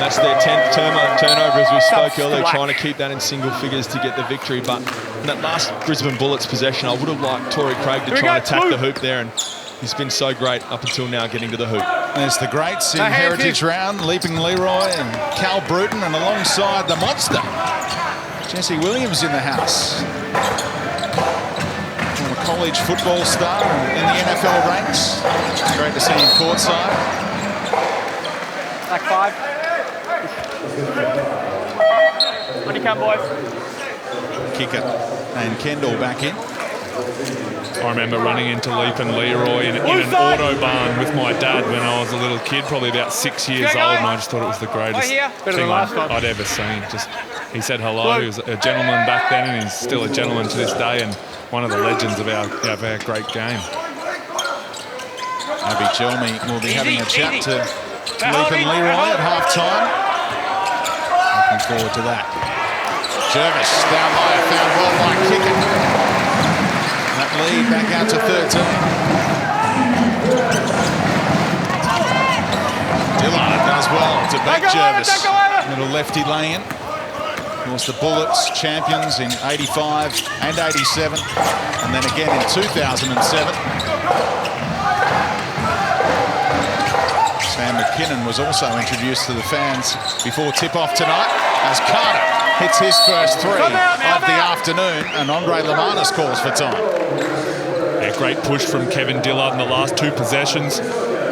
And that's their 10th turnover, as we spoke earlier, trying to keep that in single figures to get the victory. But in that last Brisbane Bullets possession, I would have liked Torrey Craig to try and attack the hoop there, and he's been so great up until now getting to the hoop. There's the greats in Heritage Round, Leaping Leroy and Cal Bruton, and alongside the monster, Jesse Williams in the house. Former college football star in the NFL ranks. Great to see him courtside. Back 5. On you come, boys. Kicker and Kendall back in. I remember running into Leaping Leroy in an autobahn with my dad when I was a little kid, probably about 6 years old, and I just thought it was the greatest thing I'd ever seen. Just, he said hello. He was a gentleman back then, and he's still a gentleman to this day, and one of the legends of our great game. Abby Chelmy will be having a chat to Leaping Leroy at half-time. Looking forward to that. Jervis down low, found well by kicking. That lead back out to 13. Dillard does well to back Jervis. Little lefty lay-in. Of course, the Bullets champions in 85 and 87, and then again in 2007. Sam McKinnon was also introduced to the fans before tip-off tonight as Carter hits his first three of the afternoon, and Andre Lamanis calls for time. Yeah, great push from Kevin Dillard in the last 2 possessions.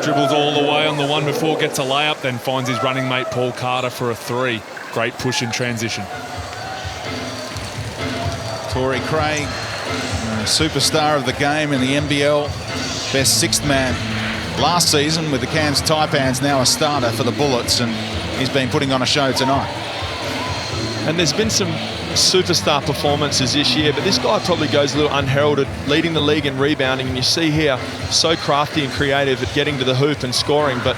Dribbles all the way on the one before, gets a layup, then finds his running mate Paul Carter for a 3. Great push in transition. Torrey Craig, superstar of the game in the NBL, best 6th man last season with the Cairns Taipans, now a starter for the Bullets, and he's been putting on a show tonight. And there's been some superstar performances this year, but this guy probably goes a little unheralded, leading the league in rebounding, and you see here, so crafty and creative at getting to the hoop and scoring, but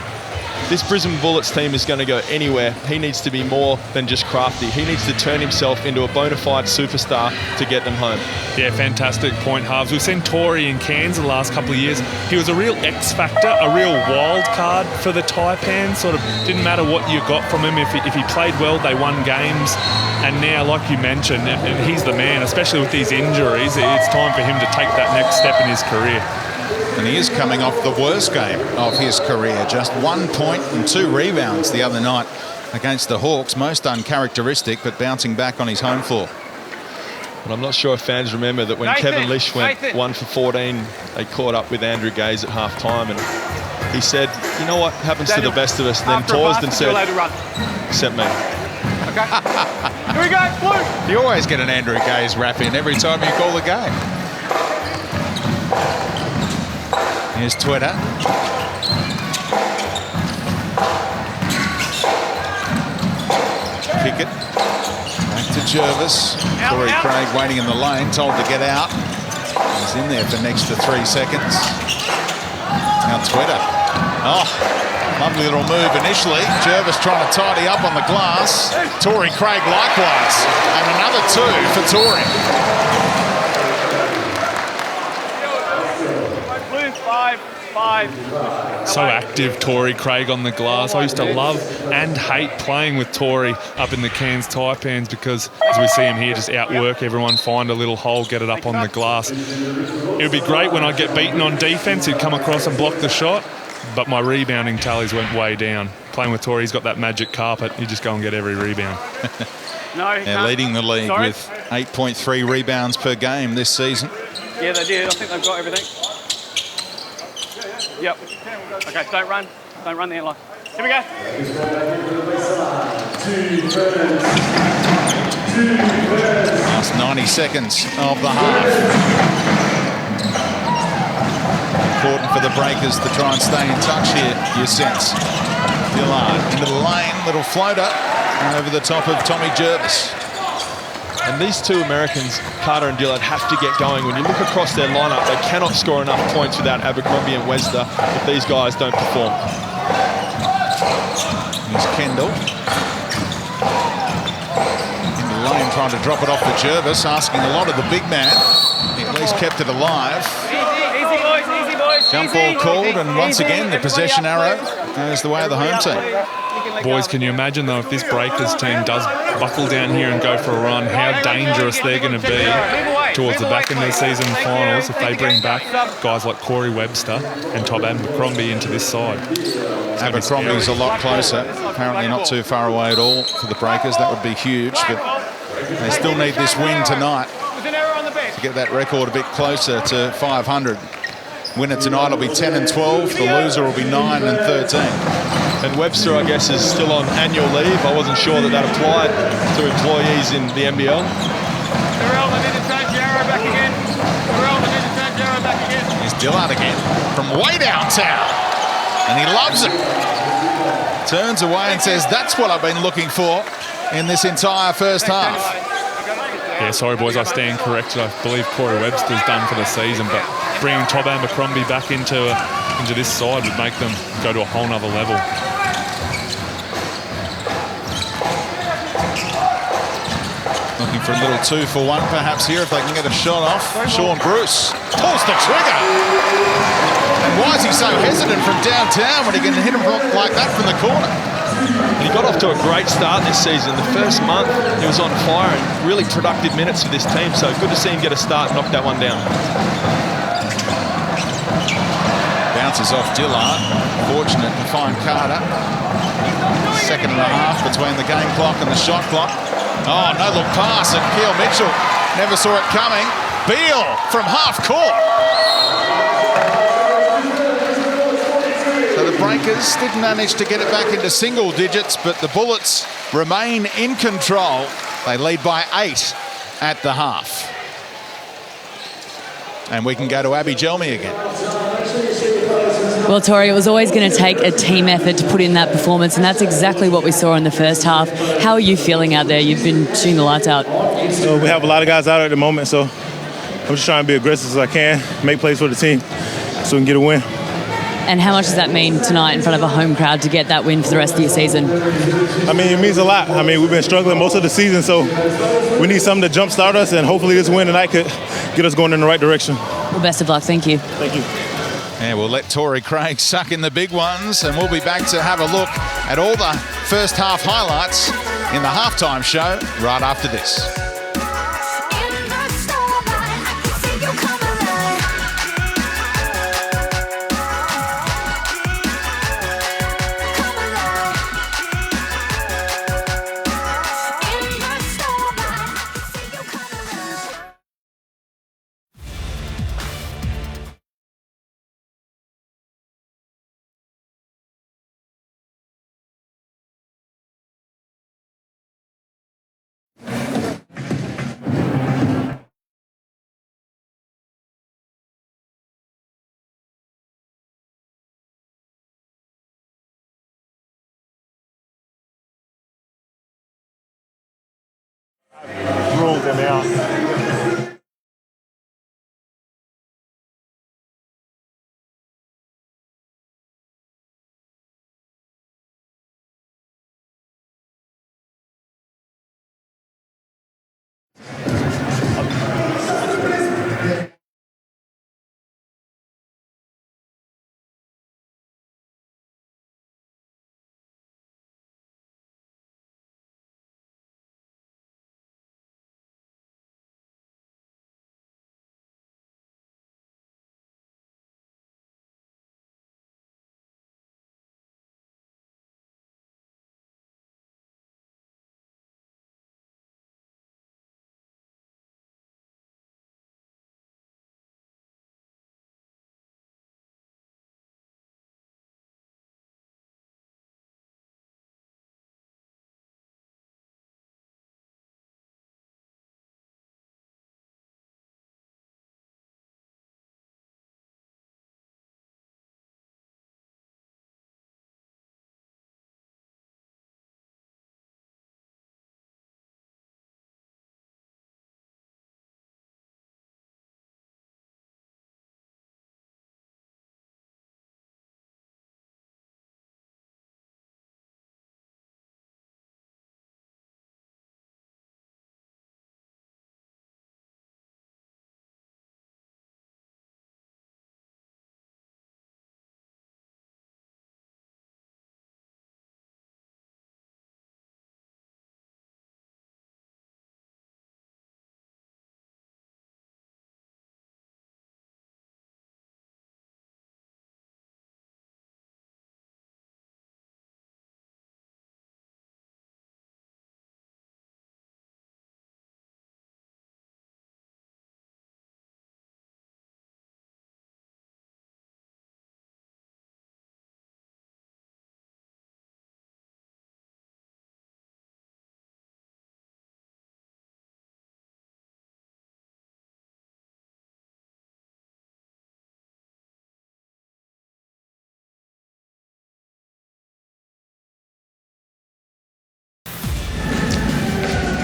this Brisbane Bullets team is going to go anywhere. He needs to be more than just crafty. He needs to turn himself into a bona fide superstar to get them home. Yeah, fantastic point, Harves. We've seen Torrey in Cairns the last couple of years. He was a real X-factor, a real wild card for the Taipans. Sort of didn't matter what you got from him. If he played well, they won games. And now, like you mentioned, and he's the man, especially with these injuries. It's time for him to take that next step in his career. And he is coming off the worst game of his career. Just 1 point and 2 rebounds the other night against the Hawks. Most uncharacteristic, but bouncing back on his home floor. But I'm not sure if fans remember that when Kevin Lish went 1 for 14, they caught up with Andrew Gaze at half-time, and he said, you know what happens to the best of us, then paused and said, except me. Okay. Here we go, Blue. You always get an Andrew Gaze rap in every time you call the game. Here's Twitter. Kick it. Back to Jervis. Torrey Craig waiting in the lane, told to get out. He's in there for next to 3 seconds. Now Twitter. Oh, lovely little move initially. Jervis trying to tidy up on the glass. Torrey Craig likewise. And another 2 for Torrey. So active, Torrey Craig on the glass. I used to love and hate playing with Torrey up in the Cairns Taipans because, as we see him here, just outwork everyone, find a little hole, get it up on the glass. It would be great when I get beaten on defence, he'd come across and block the shot, but my rebounding tallies went way down. Playing with Torrey, he's got that magic carpet. You just go and get every rebound. They're leading the league with 8.3 rebounds per game this season. Yeah, they did. I think they've got everything. Yep. Okay, don't run. Don't run the end line. Here we go. Last 90 seconds of the half. Important for the Breakers to try and stay in touch here, you sense. Dillard into the lane, little floater, and over the top of Tommy Jervis. And these 2 Americans, Carter and Dillard, have to get going. When you look across their lineup, they cannot score enough points without Abercrombie and Webster if these guys don't perform. Here's Kendall. In the lane, trying to drop it off to Jervis, asking a lot of the big man. He at least kept it alive. Easy, boys, easy, boys. Jump ball called, and once again, the possession arrow goes the way of the home team. Boys, can you imagine though if this Breakers team does buckle down here and go for a run, how dangerous they're going to be towards the back end of the season finals if they bring back guys like Corey Webster and Todd Abercrombie into this side. Abercrombie's a lot closer. Apparently not too far away at all for the Breakers. That would be huge, but they still need this win tonight to get that record a bit closer to 500. Winner tonight will be 10 and 12. The loser will be 9 and 13. And Webster, I guess, is still on annual leave. I wasn't sure that applied to employees in the NBL. Here's Dillard again from way downtown. And he loves it. Turns away and says, that's what I've been looking for in this entire first half. Yeah, sorry, boys, I stand corrected. I believe Corey Webster's done for the season, but bringing Todd Abercrombie back into this side would make them go to a whole nother level. Looking for a little 2-for-1 perhaps here if they can get a shot off. Sean Bruce pulls the trigger. And why is he so hesitant from downtown when he can hit him like that from the corner? And he got off to a great start this season. The first month he was on fire and really productive minutes for this team. So good to see him get a start and knock that one down. Bounces off Dillard. Fortunate to find Carter. Second and a half between the game clock and the shot clock. Oh, no look pass, and Keal Mitchell never saw it coming. Beal from half court. So the Breakers didn't manage to get it back into single digits, but the Bullets remain in control. They lead by 8 at the half. And we can go to Abby Gelmi again. Well, Tori, it was always going to take a team effort to put in that performance, and that's exactly what we saw in the first half. How are you feeling out there? You've been shooting the lights out. So we have a lot of guys out at the moment, so I'm just trying to be aggressive as I can, make plays for the team so we can get a win. And how much does that mean tonight in front of a home crowd to get that win for the rest of your season? I mean, it means a lot. I mean, we've been struggling most of the season, so we need something to jumpstart us, and hopefully this win tonight could get us going in the right direction. Well, best of luck. Thank you. Thank you. And we'll let Torrey Craig suck in the big ones, and we'll be back to have a look at all the first half highlights in the halftime show right after this. Ruled them out.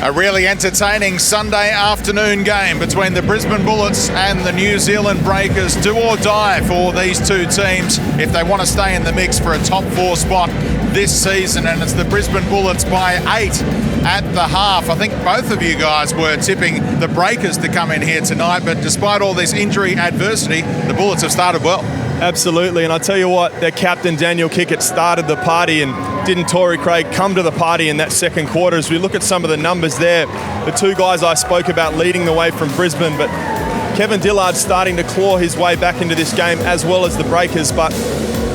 A really entertaining Sunday afternoon game between the Brisbane Bullets and the New Zealand Breakers. Do or die for these two teams if they want to stay in the mix for a top 4 spot this season. And it's the Brisbane Bullets by 8 at the half. I think both of you guys were tipping the Breakers to come in here tonight, but despite all this injury adversity, the Bullets have started well. Absolutely, and I tell you what, their captain Daniel Kickett started the party, and didn't Torrey Craig come to the party in that second quarter? As we look at some of the numbers there, the two guys I spoke about leading the way from Brisbane, but Kevin Dillard's starting to claw his way back into this game as well as the Breakers, but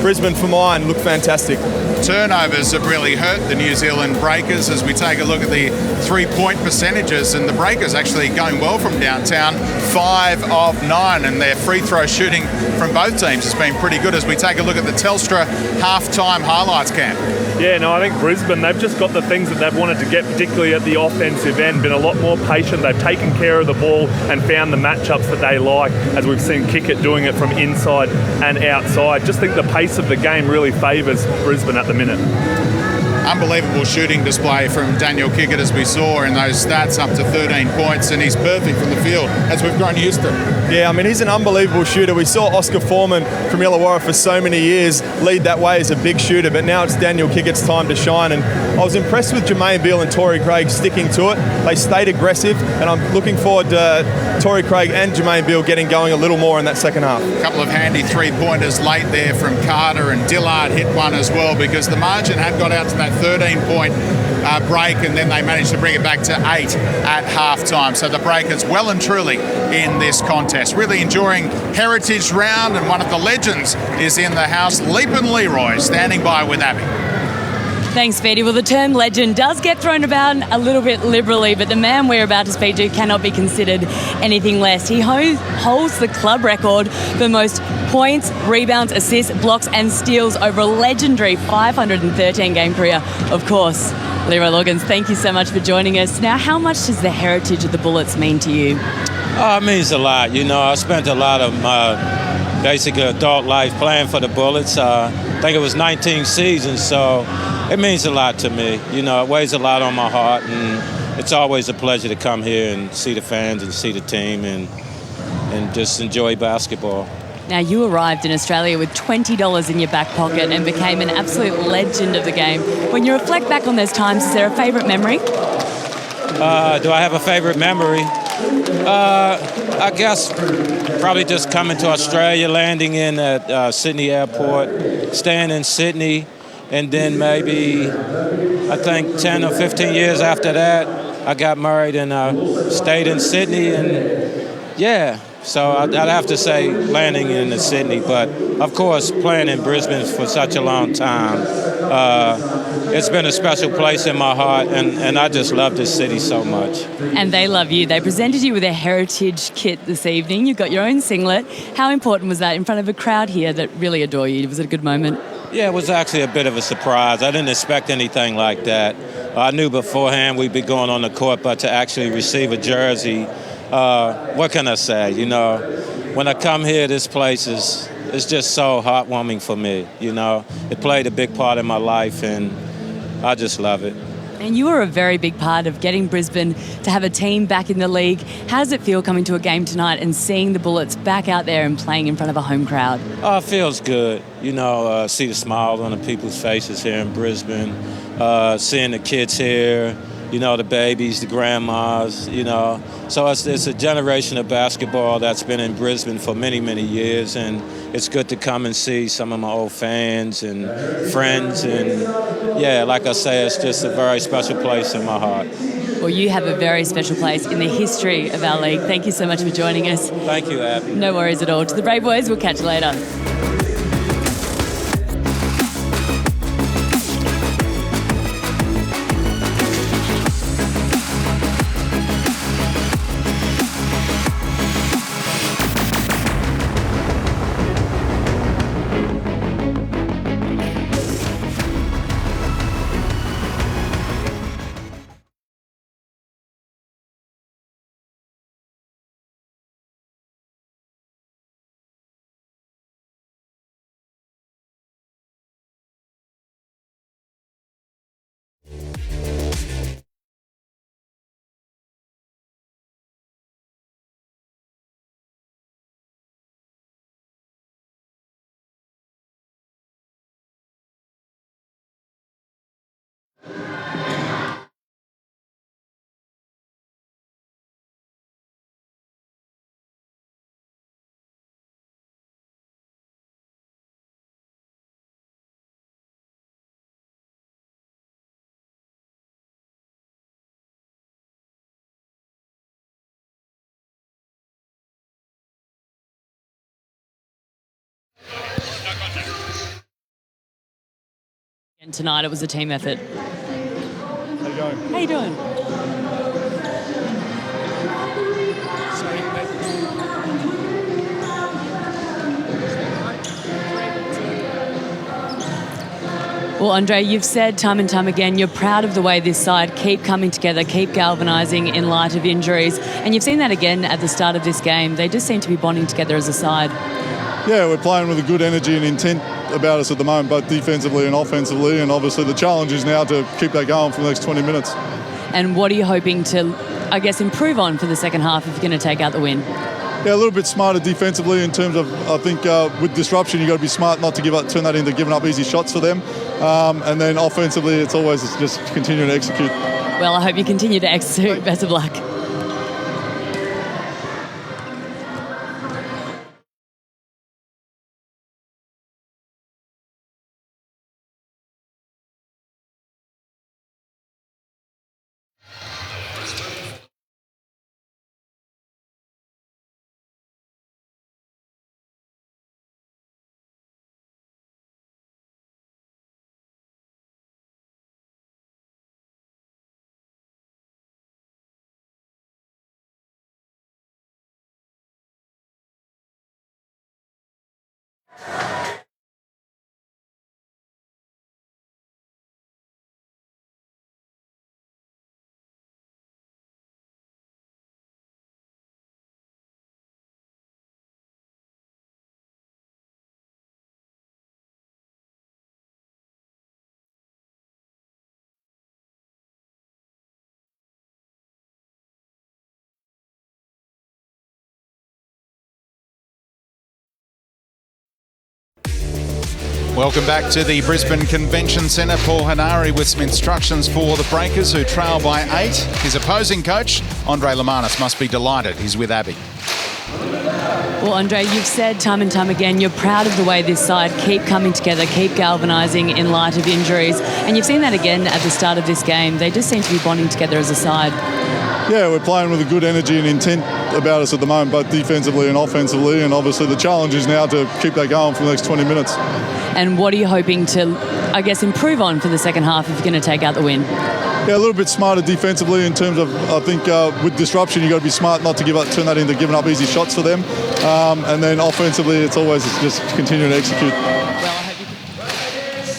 Brisbane for mine look fantastic. Turnovers have really hurt the New Zealand Breakers as we take a look at the 3-point percentages, and the Breakers actually going well from downtown, 5 of 9, and their free throw shooting from both teams has been pretty good as we take a look at the Telstra halftime highlights, Cam. Yeah, no, I think Brisbane, they've just got the things that they've wanted to get, particularly at the offensive end, been a lot more patient. They've taken care of the ball and found the matchups that they like, as we've seen Kickett doing it from inside and outside. Just think the pace of the game really favours Brisbane at the minute. Unbelievable shooting display from Daniel Kickett, as we saw in those stats, up to 13 points, and he's perfect from the field, as we've grown used to. Yeah, I mean, he's an unbelievable shooter. We saw Oscar Foreman from Illawarra for so many years lead that way as a big shooter, but now it's Daniel Kickett's time to shine, and I was impressed with Jermaine Beale and Torrey Craig sticking to it. They stayed aggressive, and I'm looking forward to Torrey Craig and Jermaine Beale getting going a little more in that second half. A couple of handy 3-pointers late there from Carter, and Dillard hit one as well, because the margin had got out to that 13-point break, and then they managed to bring it back to 8 at halftime. So the Breakers well and truly in this contest. Really enjoying Heritage Round, and one of the legends is in the house, Leapin' Leroy, standing by with Abby. Thanks, Speedy. Well, the term legend does get thrown about a little bit liberally, but the man we're about to speak to cannot be considered anything less. He holds the club record for most points, rebounds, assists, blocks and steals over a legendary 513-game career. Of course, Leroy Loggins, thank you so much for joining us. Now, how much does the heritage of the Bullets mean to you? Oh, it means a lot. You know, I spent a lot of my basic adult life playing for the Bullets. I think it was 19 seasons, so it means a lot to me. You know, it weighs a lot on my heart, and it's always a pleasure to come here and see the fans and see the team and just enjoy basketball. Now, you arrived in Australia with $20 in your back pocket and became an absolute legend of the game. When you reflect back on those times, is there a favourite memory? Do I have a favourite memory? I guess probably just coming to Australia, landing in at Sydney Airport, staying in Sydney, and then maybe, I think 10 or 15 years after that, I got married and stayed in Sydney, and yeah. So I'd have to say landing in Sydney, but of course playing in Brisbane for such a long time, it's been a special place in my heart, and I just love this city so much. And they love you. They presented you with a heritage kit this evening. You got your own singlet. How important was that in front of a crowd here that really adore you? Was it a good moment? Yeah, it was actually a bit of a surprise. I didn't expect anything like that. I knew beforehand we'd be going on the court, but to actually receive a jersey, what can I say? You know, when I come here, this place is just so heartwarming for me. You know, it played a big part in my life, and I just love it. And you were a very big part of getting Brisbane to have a team back in the league. How does it feel coming to a game tonight and seeing the Bullets back out there and playing in front of a home crowd? Oh, it feels good. You know, see the smiles on the people's faces here in Brisbane, seeing the kids here, you know, the babies, the grandmas, you know. So it's a generation of basketball that's been in Brisbane for many, many years, and it's good to come and see some of my old fans and friends. And, yeah, like I say, it's just a very special place in my heart. Well, you have a very special place in the history of our league. Thank you so much for joining us. Thank you, Abby. No worries at all. To the Brave Boys, we'll catch you later. And tonight it was a team effort. How you going? How you doing? Well, Andre, you've said time and time again you're proud of the way this side keep coming together, keep galvanising in light of injuries. And you've seen that again at the start of this game. They just seem to be bonding together as a side. Yeah, we're playing with a good energy and intent about us at the moment, both defensively and offensively. And obviously the challenge is now to keep that going for the next 20 minutes. And what are you hoping to, I guess, improve on for the second half if you're going to take out the win? Yeah, a little bit smarter defensively in terms of, I think, with disruption, you've got to be smart not to turn that into giving up easy shots for them. And then offensively, it's always just continuing to execute. Well, I hope you continue to execute. Best of luck. Welcome back to the Brisbane Convention Centre. Paul Hanari with some instructions for the Breakers, who trail by 8. His opposing coach, Andre Lemanis, must be delighted. He's with Abby. Well, Andre, you've said time and time again you're proud of the way this side keep coming together, keep galvanising in light of injuries. And you've seen that again at the start of this game. They just seem to be bonding together as a side. Yeah, we're playing with a good energy and intent about us at the moment, both defensively and offensively. And obviously the challenge is now to keep that going for the next 20 minutes. And what are you hoping to, I guess, improve on for the second half if you're going to take out the win? Yeah, a little bit smarter defensively in terms of, I think, with disruption, you've got to be smart not to turn that into giving up easy shots for them. And then offensively, it's always just continuing to execute.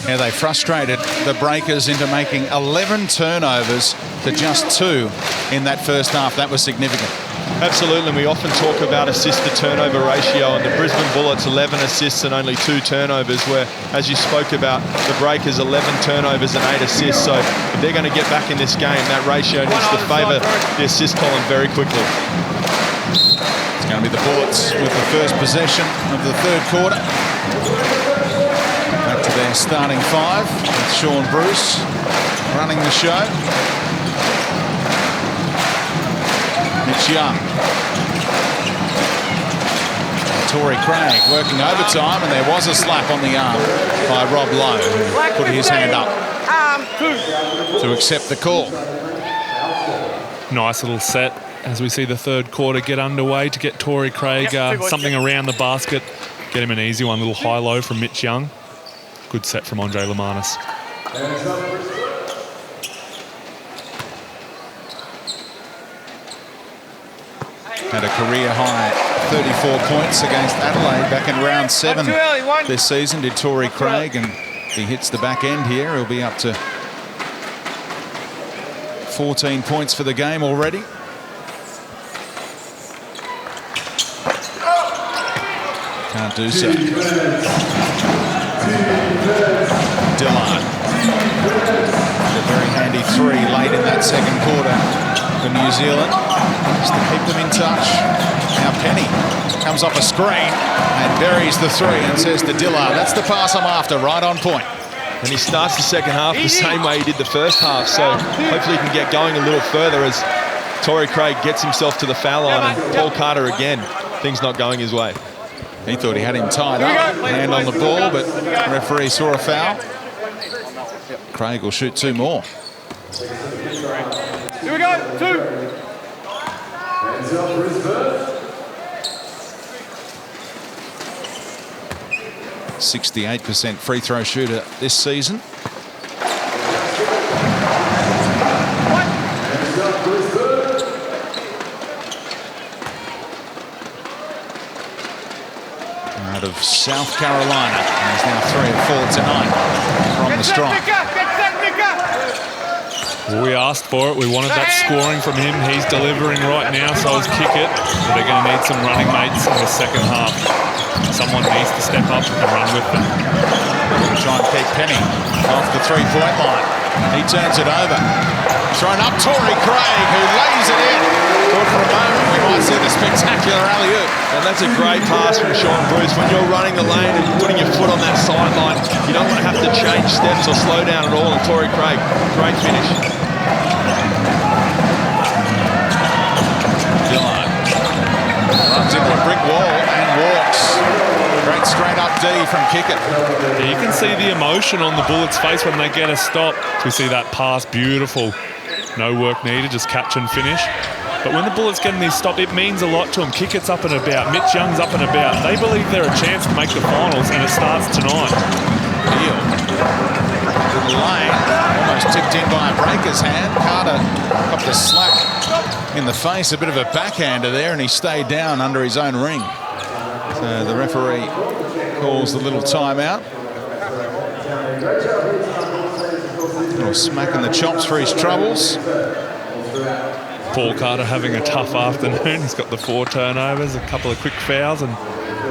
Yeah, they frustrated the Breakers into making 11 turnovers to just 2 in that first half. That was significant. Absolutely, and we often talk about assist-to-turnover ratio, and the Brisbane Bullets 11 assists and only 2 turnovers, where, as you spoke about, the Breakers 11 turnovers and 8 assists. So if they're going to get back in this game, that ratio needs to favour the assist column very quickly. It's going to be the Bullets with the first possession of the third quarter. Back to their starting 5 with Sean Bruce running the show. Mitch Young. Tory Craig working overtime, and there was a slap on the arm by Rob Lowe, who put his hand up to accept the call. Nice little set as we see the third quarter get underway to get Tory Craig something around the basket. Get him an easy one, little high-low from Mitch Young. Good set from Andre Lemanis. Had a career-high 34 points against Adelaide back in round 7 this season, did Tory Craig, and if he hits the back end here, he'll be up to 14 points for the game already. Can't do so. Dillard. A very handy 3 late in that second quarter for New Zealand. Just to keep them in touch. Now Penny comes off a screen and buries the 3 and says to Dillard, that's the pass I'm after, right on point. And he starts the second half the same way he did the first half, so hopefully he can get going a little further as Tory Craig gets himself to the foul line, and Paul Carter again, things not going his way. He thought he had him tied up, hand on the ball, but the referee saw a foul. Craig will shoot 2 more. Here we go, 2. 68% free throw shooter this season. out of South Carolina. And he's now 3 of 4 tonight from the strike. We asked for it. We wanted that scoring from him. He's delivering right now, so is Kickett. But they're going to need some running mates in the second half. Someone needs to step up and run with them. Try and keep Penny off the three-point line. He turns it over. Thrown up, Torrey Craig, who lays it in. Thought for a moment we might see the spectacular alley-oop. And that's a great pass from Sean Bruce. When you're running the lane and putting your foot on that sideline, you don't want to have to change steps or slow down at all. And Torrey Craig, great finish. Dillard runs into a brick wall and walks. Great straight-up D from Kickett. Yeah, you can see the emotion on the Bullets' face when they get a stop. We see that pass, beautiful. No work needed, just catch and finish. But when the Bullets getting these stopped, it means a lot to them. Kickett's up and about, Mitch Young's up and about. They believe they're a chance to make the finals, and it starts tonight. Deal. Little lane, almost tipped in by a breaker's hand. Carter got the slap in the face, a bit of a backhander there, and he stayed down under his own ring. So the referee calls the little timeout. A little smack in the chops for his troubles. Paul Carter having a tough afternoon. He's got the 4 turnovers, a couple of quick fouls, and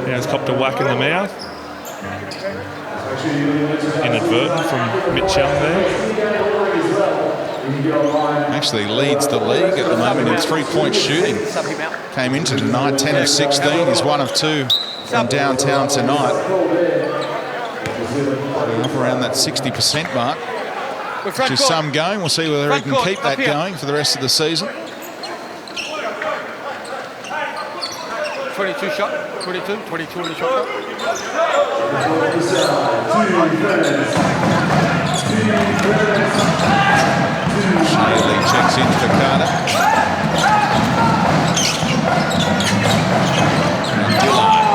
he's copped a whack in the mouth. Inadvertent from Mitch Young there. Actually leads the league at the moment in three-point shooting. Came into tonight 10 of 16. He's 1 of 2 from downtown tonight. Up around that 60% mark, which is some going. We'll see whether he can keep that going for the rest of the season. 22 shot, 22 on the shot. Shirley checks in for Carter. And Dillard.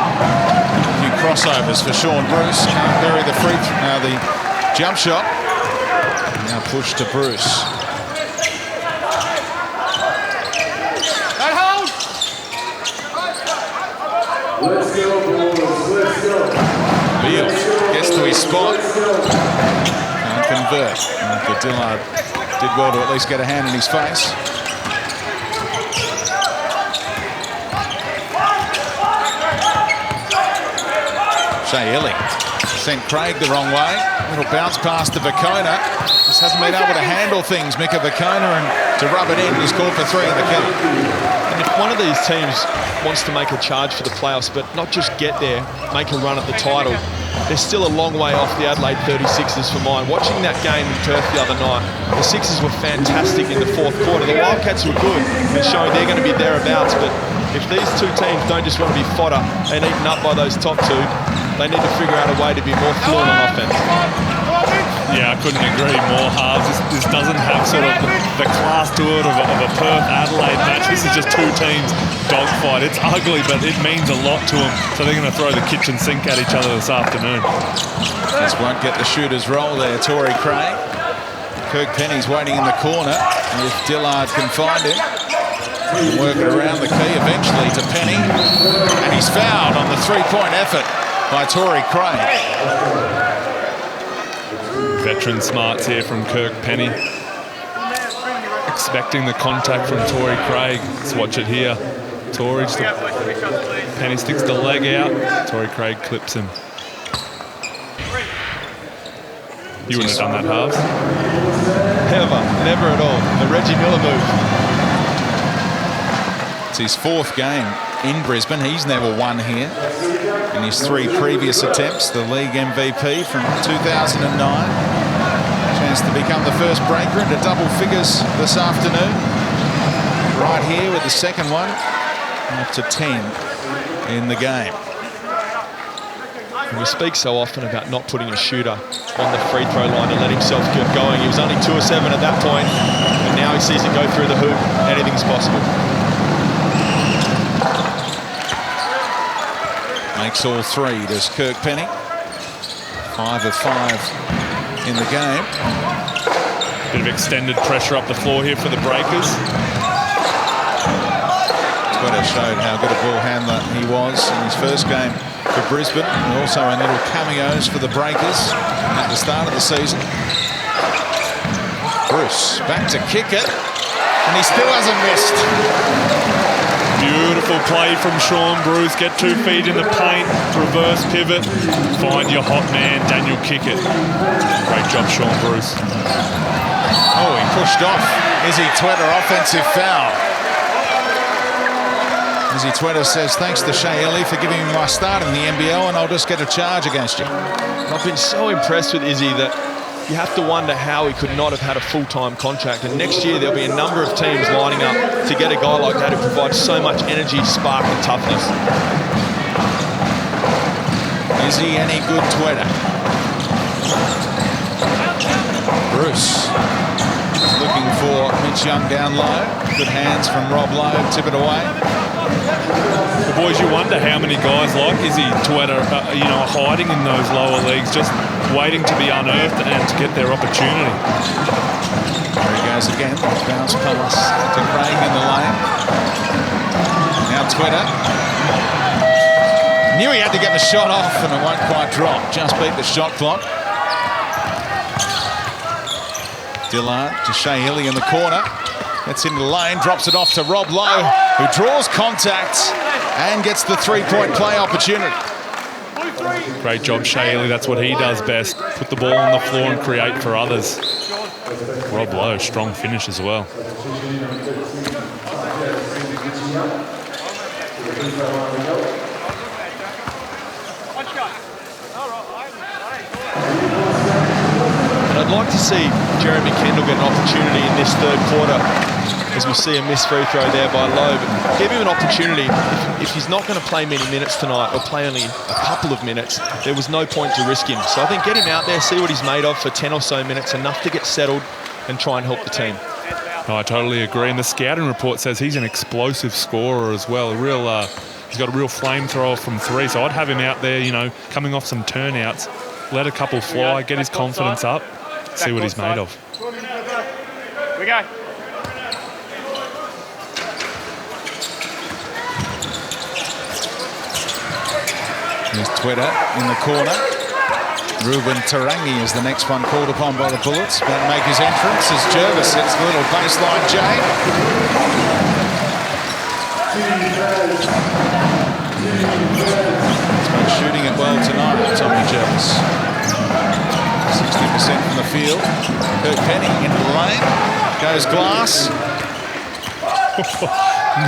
A few crossovers for Sean Bruce. Can't bury the jump shot. Now push to Bruce. Beal gets to his spot. Can't convert. But Dillard did well to at least get a hand in his face. Shea Illy sent Craig the wrong way. Little bounce pass to Vacona. Just hasn't been able to handle things, Mika Vacona, and to rub it in, he's called for 3 in the count. And if one of these teams wants to make a charge for the playoffs, but not just get there, make a run at the title, they're still a long way off the Adelaide 36ers for mine. Watching that game in Perth the other night, the Sixers were fantastic in the 4th quarter. The Wildcats were good and showing they're going to be thereabouts, but if these two teams don't just want to be fodder and eaten up by those top two, they need to figure out a way to be more fluent on offense. Yeah, I couldn't agree more, Harves. This doesn't have sort of the class to it of a Perth-Adelaide match. This is just two teams dogfight. It's ugly, but it means a lot to them. So they're going to throw the kitchen sink at each other this afternoon. Just won't get the shooter's roll there, Torrey Craig. Kirk Penny's waiting in the corner. And if Dillard can find him, he'll work it around the key eventually to Penny. And he's fouled on the three-point effort by Torrey Craig. Veteran smarts here from Kirk Penny. Expecting the contact from Torrey Craig. Let's watch it here. Penny sticks the leg out. Torrey Craig clips him. You wouldn't have done that, Harves. Ever, never at all. The Reggie Miller move. It's his 4th game in Brisbane. He's never won here. In his 3 previous attempts, the league MVP from 2009. Chance to become the first breaker into double figures this afternoon. Right here with the second one. Up to 10 in the game. And we speak so often about not putting a shooter on the free throw line to let himself get going. He was only 2 of 7 at that point, and now he sees it go through the hoop. Anything's possible. Makes all 3, does Kirk Penny. 5 of 5 in the game. Bit of extended pressure up the floor here for the Breakers. Twitter showed how good a ball handler he was in his first game for Brisbane, and also in little cameos for the Breakers at the start of the season. Bruce back to kick it, and he still hasn't missed. Beautiful play from Sean Bruce. Get 2 feet in the paint, reverse pivot, find your hot man, Daniel Kickett. Great job, Sean Bruce. Oh, he pushed off. Izzy Twitter, offensive foul. Izzy Twitter says, thanks to Shea Ellie for giving me my start in the NBL, and I'll just get a charge against you. I've been so impressed with Izzy that you have to wonder how he could not have had a full-time contract. And next year there'll be a number of teams lining up to get a guy like that who provides so much energy, spark and toughness. Is he any good, Twitter? Bruce is looking for Mitch Young down low. Good hands from Rob Lowe, tip it away. The boys, you wonder how many guys like Izzy Twitter, hiding in those lower leagues, just waiting to be unearthed and to get their opportunity. There he goes again. Bounce pass to Craig in the lane. Now Twitter. Knew he had to get the shot off, and it won't quite drop. Just beat the shot clock. Dillard to Shea Hilly in the corner. Gets into the lane, drops it off to Rob Lowe, who draws contact and gets the three-point play opportunity. Great job, Shea Hilly. That's what he does best. Put the ball on the floor and create for others. Rob Lowe, strong finish as well. I'd like to see Jeremy Kendall get an opportunity in this third quarter, as we see a missed free throw there by Lowe. But give him an opportunity. If he's not going to play many minutes tonight, or play only a couple of minutes, there was no point to risk him. So I think get him out there, see what he's made of for 10 or so minutes, enough to get settled and try and help the team. I totally agree. And the scouting report says he's an explosive scorer as well. He's got a real flamethrower from three. So I'd have him out there, coming off some turnouts, let a couple fly, get his confidence up, see what he's made of. We go. Here's Twitter in the corner. Ruben Tarangi is the next one called upon by the Bullets. About to make his entrance as Jervis hits the little baseline J. He's been shooting it well tonight, Tommy Jervis. 60% from the field. Kirk Penny into the lane. Goes Glass.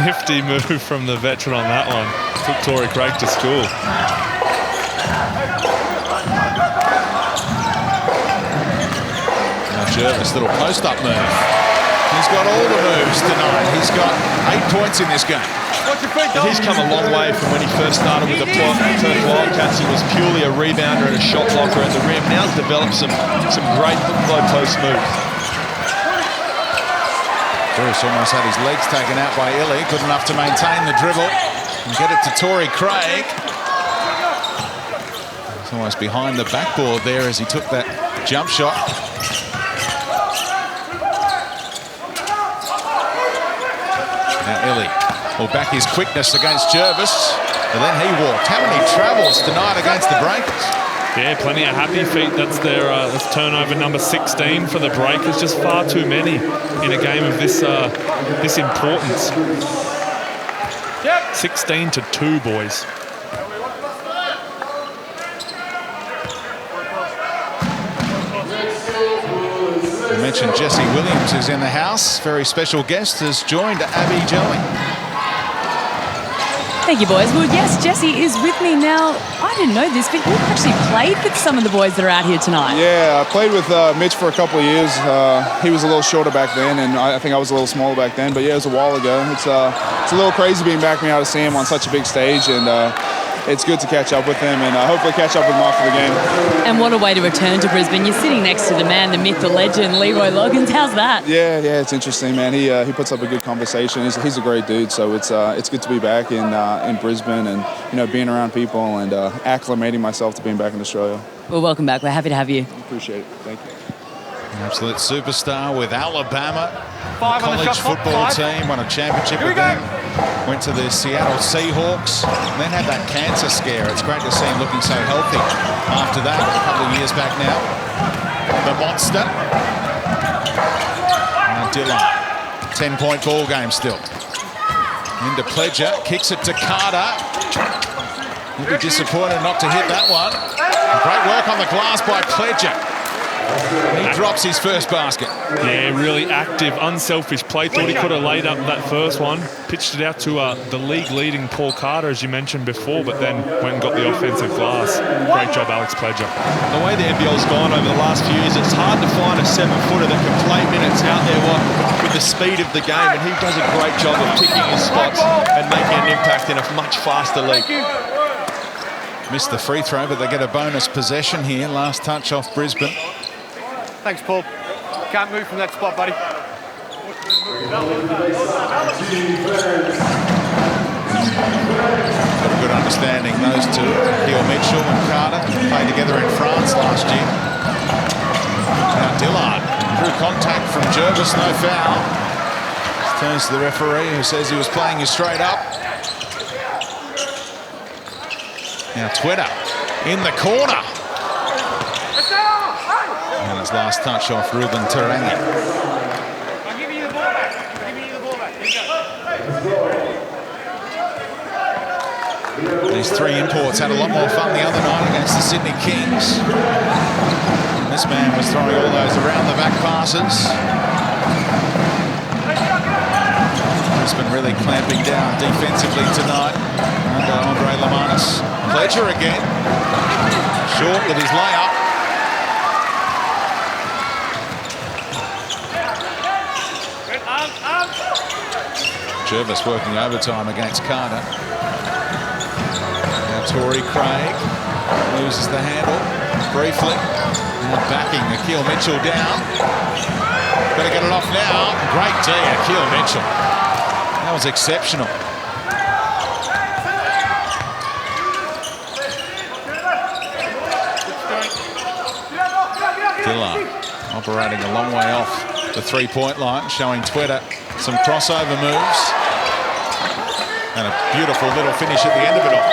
Nifty move from the veteran on that one. Took Torrey Craig to school. Now Jervis, little post-up move. He's got all the moves tonight. He's got 8 points in this game. He's come a long way from when he first started with the Perth Wildcats. He was purely a rebounder and a shot blocker at the rim. Now he's developed some great low post moves. Bruce almost had his legs taken out by Illy. Good enough to maintain the dribble and get it to Torrey Craig. He's almost behind the backboard there as he took that jump shot. Now Illy will back his quickness against Jervis, and then he walked. How many travels tonight against the Breakers? Yeah, plenty of happy feet. That's their that's turnover number 16 for the Breakers. Just far too many in a game of this importance. 16-2, boys. I mentioned Jesse Williams is in the house. Very special guest has joined Abby Jelly. Thank you, boys. Well, yes, Jesse is with me now. I didn't know this, but you've actually played with some of the boys that are out here tonight. Yeah, I played with Mitch for a couple of years. He was a little shorter back then, and I think I was a little smaller back then. But yeah, it was a while ago. It's a little crazy being back now to see him on such a big stage, and it's good to catch up with him and hopefully catch up with him after the game. And what a way to return to Brisbane. You're sitting next to the man, the myth, the legend, Leroy Loggins. How's that? Yeah, it's interesting, man. He puts up a good conversation. He's a great dude, so it's good to be back in Brisbane and being around people and acclimating myself to being back in Australia. Well, welcome back. We're happy to have you. Appreciate it. Thank you. An absolute superstar with Alabama, college football team, won a championship with them. Went to the Seattle Seahawks, and then had that cancer scare. It's great to see him looking so healthy after that, a couple of years back now. The monster. Now Dillard. 10-point ball game still. Into Pledger, kicks it to Carter. He'll be disappointed not to hit that one. Great work on the glass by Pledger. He drops his first basket. Yeah, really active, unselfish play. Thought he could have laid up that first one. Pitched it out to the league-leading Paul Carter, as you mentioned before, but then went and got the offensive glass. Great job, Alex Pledger. The way the NBL's gone over the last few years, it's hard to find a 7-footer that can play minutes out there with the speed of the game, and he does a great job of picking his spots and making an impact in a much faster league. Missed the free throw, but they get a bonus possession here. Last touch off Brisbane. Thanks, Paul. Can't move from that spot, buddy. Got a good understanding, those two. Akil Mitchell and Carter played together in France last year. Now Dillard through contact from Jervis, no foul. Turns to the referee who says he was playing you straight up. Now Twitter in the corner. And his last touch off Ruben Tarangi. I'm giving you the ball back. Here you go. These three imports had a lot more fun the other night against the Sydney Kings. And this man was throwing all those around the back passes. Brisbane really clamping down defensively tonight under Andre Lamanis. Pledger again. Short with his layup. Jervis working overtime against Carter. Now Torrey Craig loses the handle briefly. Now backing Akil Mitchell down. Better get it off now. Great D, Akil Mitchell. That was exceptional. Dillard operating a long way off the three-point line, showing Twitter some crossover moves. And a beautiful little finish at the end of it all.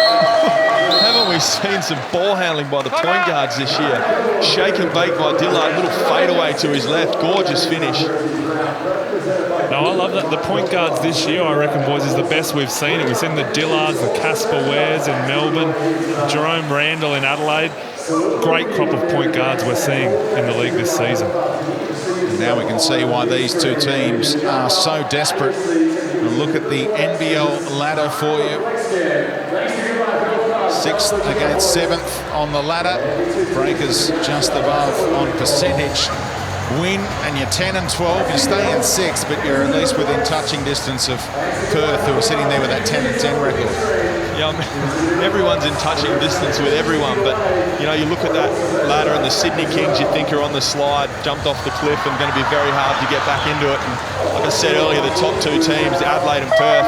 Haven't we seen some ball handling by the point guards this year? Shake and bake by Dillard, little fadeaway to his left, gorgeous finish. No, I love that. The point guards this year, I reckon, boys, is the best we've seen it. We've seen the Dillards, the Casper Wares in Melbourne, Jerome Randall in Adelaide. Great crop of point guards we're seeing in the league this season. And now we can see why these two teams are so desperate. And look at the NBL ladder for you. 6th against 7th on the ladder. Breakers just above on percentage. Win and you're 10 and 12. You stay in 6th, but you're at least within touching distance of Perth, who are sitting there with that 10 and 10 record. Yeah, I mean, everyone's in touching distance with everyone, but you know, you look at that ladder and the Sydney Kings, you think are on the slide, jumped off the cliff and going to be very hard to get back into it. And like I said earlier, the top two teams, Adelaide and Perth,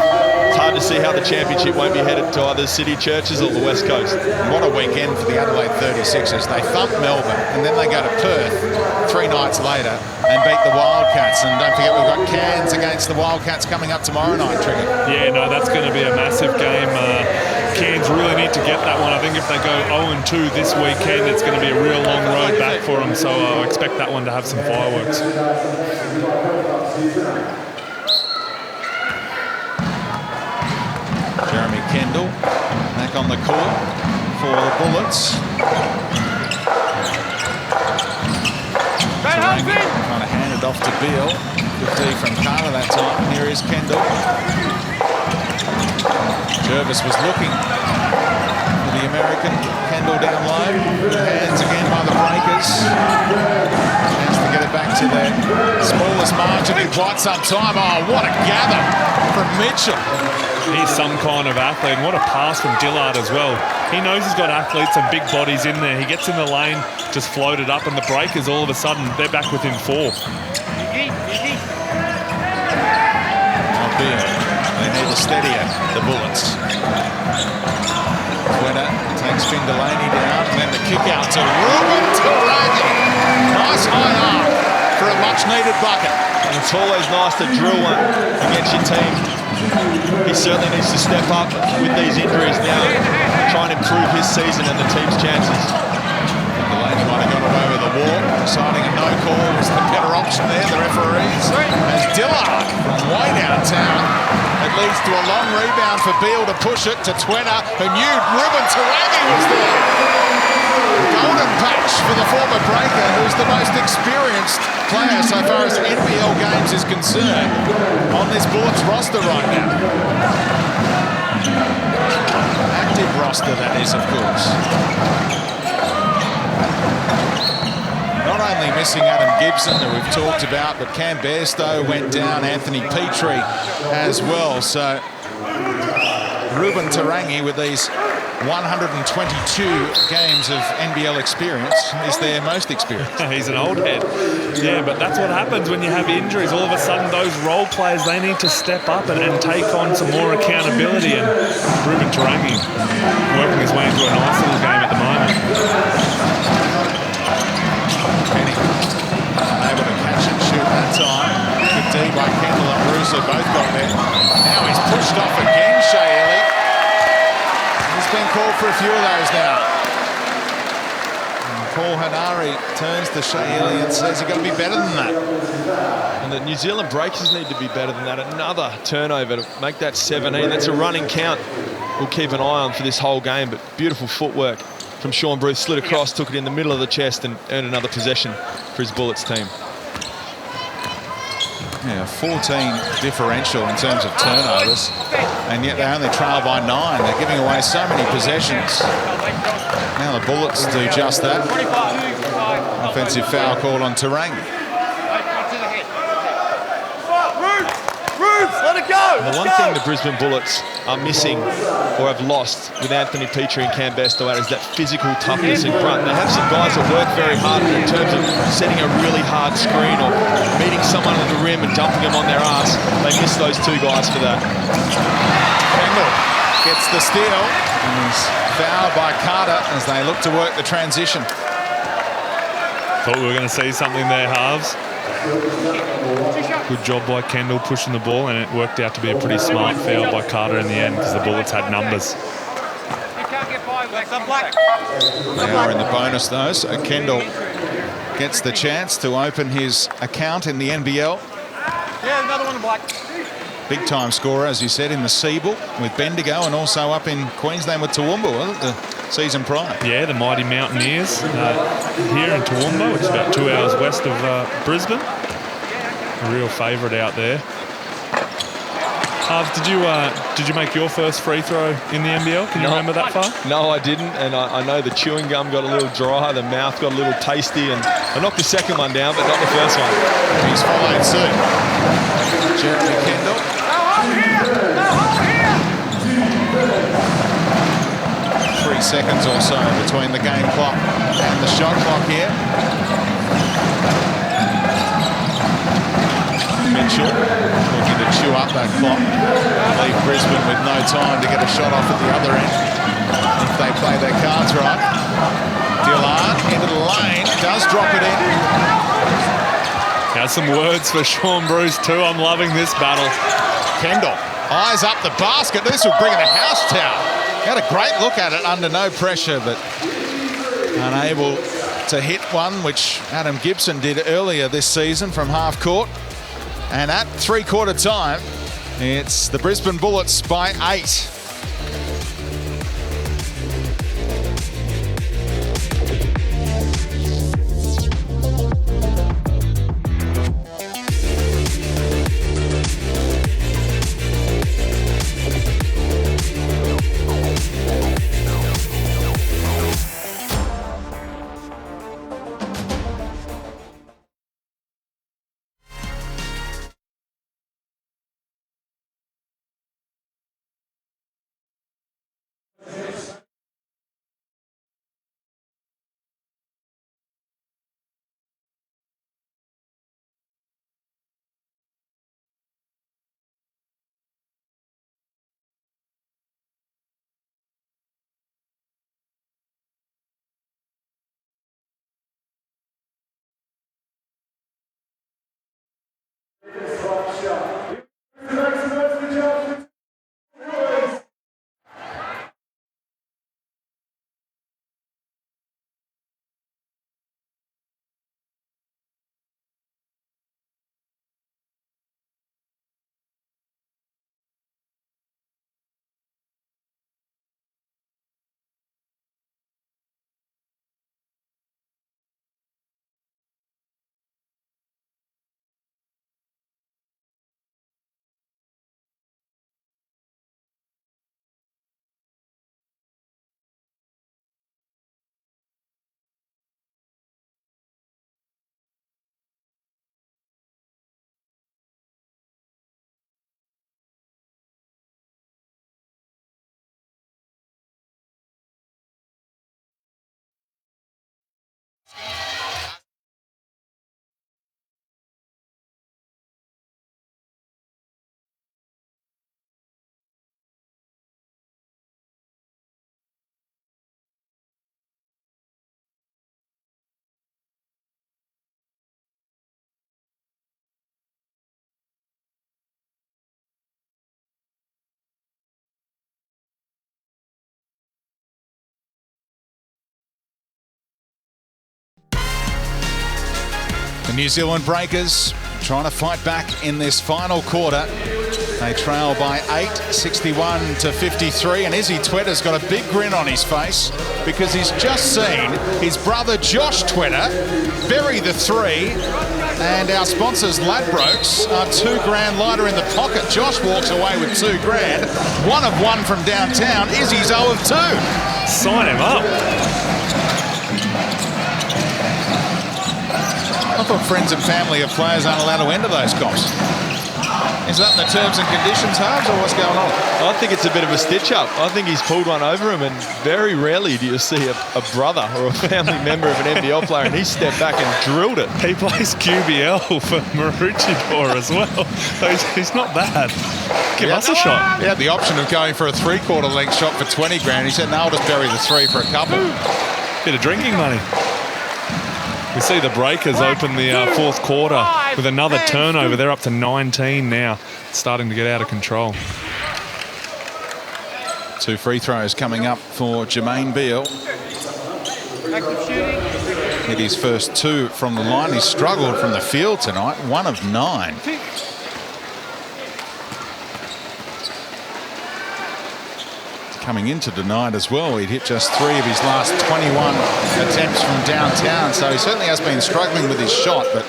it's hard to see how the championship won't be headed to either City Churches or the West Coast. What a weekend for the Adelaide 36ers. They thump Melbourne and then they go to Perth 3 nights later and beat the Wildcats. And don't forget, we've got Cairns against the Wildcats coming up tomorrow night, Trigger. Yeah, no, that's going to be a massive game. Cairns really need to get that one. I think if they go 0-2 this weekend, it's going to be a real long road back for them. So I expect that one to have some fireworks. Jeremy Kendall back on the court for the Bullets. Trying to hand it off to Beal. Good D from Carter that time. Here is Kendall. Jervis was looking for the American. Kendall down low. Hands again by the Breakers. Chance to get it back to their smallest margin in quite some time. Oh, what a gather from Mitchell. He's some kind of athlete, and what a pass from Dillard as well. He knows he's got athletes and big bodies in there. He gets in the lane, just floated up, and the Breakers, all of a sudden, they're back within 4. They need a steadier, the Bullets. Twitter takes Finn Delaney down, and then the kick out to Ruben Tarangi. Nice high arm for a much much-needed bucket. And it's always nice to drill one against your team. He certainly needs to step up with these injuries now, try and improve his season and the team's chances. The Lanes might have got away with a walk. Deciding a no call was the better option there, the referees. As Dillard from way downtown. It leads to a long rebound for Beale to push it to Twena, who knew Ruben Tarangi was there. Golden patch for the former breaker, who's the most experienced player so far as NBL games is concerned on this Bullets roster right now. Active roster, that is, of course. Not only missing Adam Gibson, that we've talked about, but Cam Bairstow went down, Anthony Petrie as well. So Ruben Tarangi, with these 122 games of NBL experience, is their most experienced. He's an old head. Yeah, but that's what happens when you have injuries. All of a sudden, those role players, they need to step up and take on some more accountability. And Ruben Tarangi working his way into a nice little game at the moment. Penny unable to catch and shoot that time. Good D by Kendall and Russo both got there. Now he's pushed off again, Shea Ely. He's been called for a few of those now. And Paul Hanari turns to Shea Ely and says you've got to be better than that. And the New Zealand Breakers need to be better than that. Another turnover to make that 17. That's a running count we'll keep an eye on for this whole game, but beautiful footwork from Sean Bruce. Slid across, took it in the middle of the chest and earned another possession for his Bullets team. Yeah, 14 differential in terms of turnovers, and yet they only trail by 9. They're giving away so many possessions. Now the Bullets do just that. Offensive foul called on Tarangi. And the one thing the Brisbane Bullets are missing or have lost with Anthony Petrie and Cam Bairstow is that physical toughness in front. They have some guys that work very hard in terms of setting a really hard screen or meeting someone at the rim and dumping them on their ass. They miss those two guys for that. Kendall gets the steal and is fouled by Carter as they look to work the transition. Thought we were going to see something there, halves. Good job by Kendall pushing the ball, and it worked out to be a pretty smart foul by Carter in the end because the Bullets had numbers. They are in the bonus though, so Kendall gets the chance to open his account in the NBL. Yeah, another one in black. Big time scorer, as you said, in the Seabull with Bendigo, and also up in Queensland with Toowoomba, wasn't it, the season prior? Yeah, the mighty Mountaineers here in Toowoomba, which is about 2 hours west of Brisbane. A real favourite out there. Harv, did you make your first free throw in the NBL? Can you remember that far? No, I didn't, and I know the chewing gum got a little dry, the mouth got a little tasty, and I knocked the second one down, but not the first one. He's followed suit. Jeremy Kendall. 3 seconds or so between the game clock and the shot clock here. Mitchell looking to chew up that clock. Leave Brisbane with no time to get a shot off at the other end if they play their cards right. Dillard into the lane, does drop it in. Got some words for Sean Bruce too. I'm loving this battle. Kendall eyes up the basket. This will bring in a house towel. Had a great look at it under no pressure, but unable to hit one, which Adam Gibson did earlier this season from half court. And at three-quarter time, it's the Brisbane Bullets by 8. The New Zealand Breakers trying to fight back in this final quarter. They trail by 8, 61-53, and Izzy Twitter's got a big grin on his face because he's just seen his brother Josh Twitter bury the 3, and our sponsors Ladbrokes are $2,000 lighter in the pocket. Josh walks away with $2,000, 1 of 1 from downtown. Izzy's 0 of 2. Sign him up. I thought friends and family of players aren't allowed to enter those comps. Is that in the terms and conditions, Harves, or what's going on? I think it's a bit of a stitch-up. I think he's pulled one over him, and very rarely do you see a brother or a family member of an NBL player, and he stepped back and drilled it. He plays QBL for Maroochydore as well. He's not bad. Give us a shot. He had the option of going for a 3/4 length shot for $20,000. He said, no, I'll just bury the 3 for a couple. Bit of drinking money. We see the Breakers open the fourth quarter with another turnover. They're up to 19 now, starting to get out of control. 2 free throws coming up for Jermaine Beal. Hit his first 2 from the line. He's struggled from the field tonight, 1 of 9. Coming into tonight as well, he'd hit just 3 of his last 21 attempts from downtown, so he certainly has been struggling with his shot, but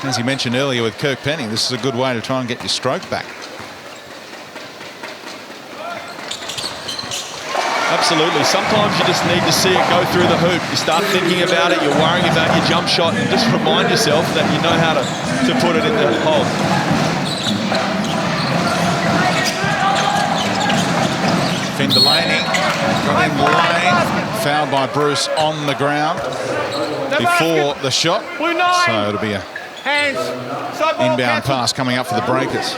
as he mentioned earlier with Kirk Penny, this is a good way to try and get your stroke back. Absolutely. Sometimes you just need to see it go through the hoop. You start thinking about it, you're worrying about your jump shot, and just remind yourself that you know how to put it in the hole. Finn Delaney got in the lane, fouled by Bruce on the ground before the shot. So it'll be a inbound pass coming up for the Breakers.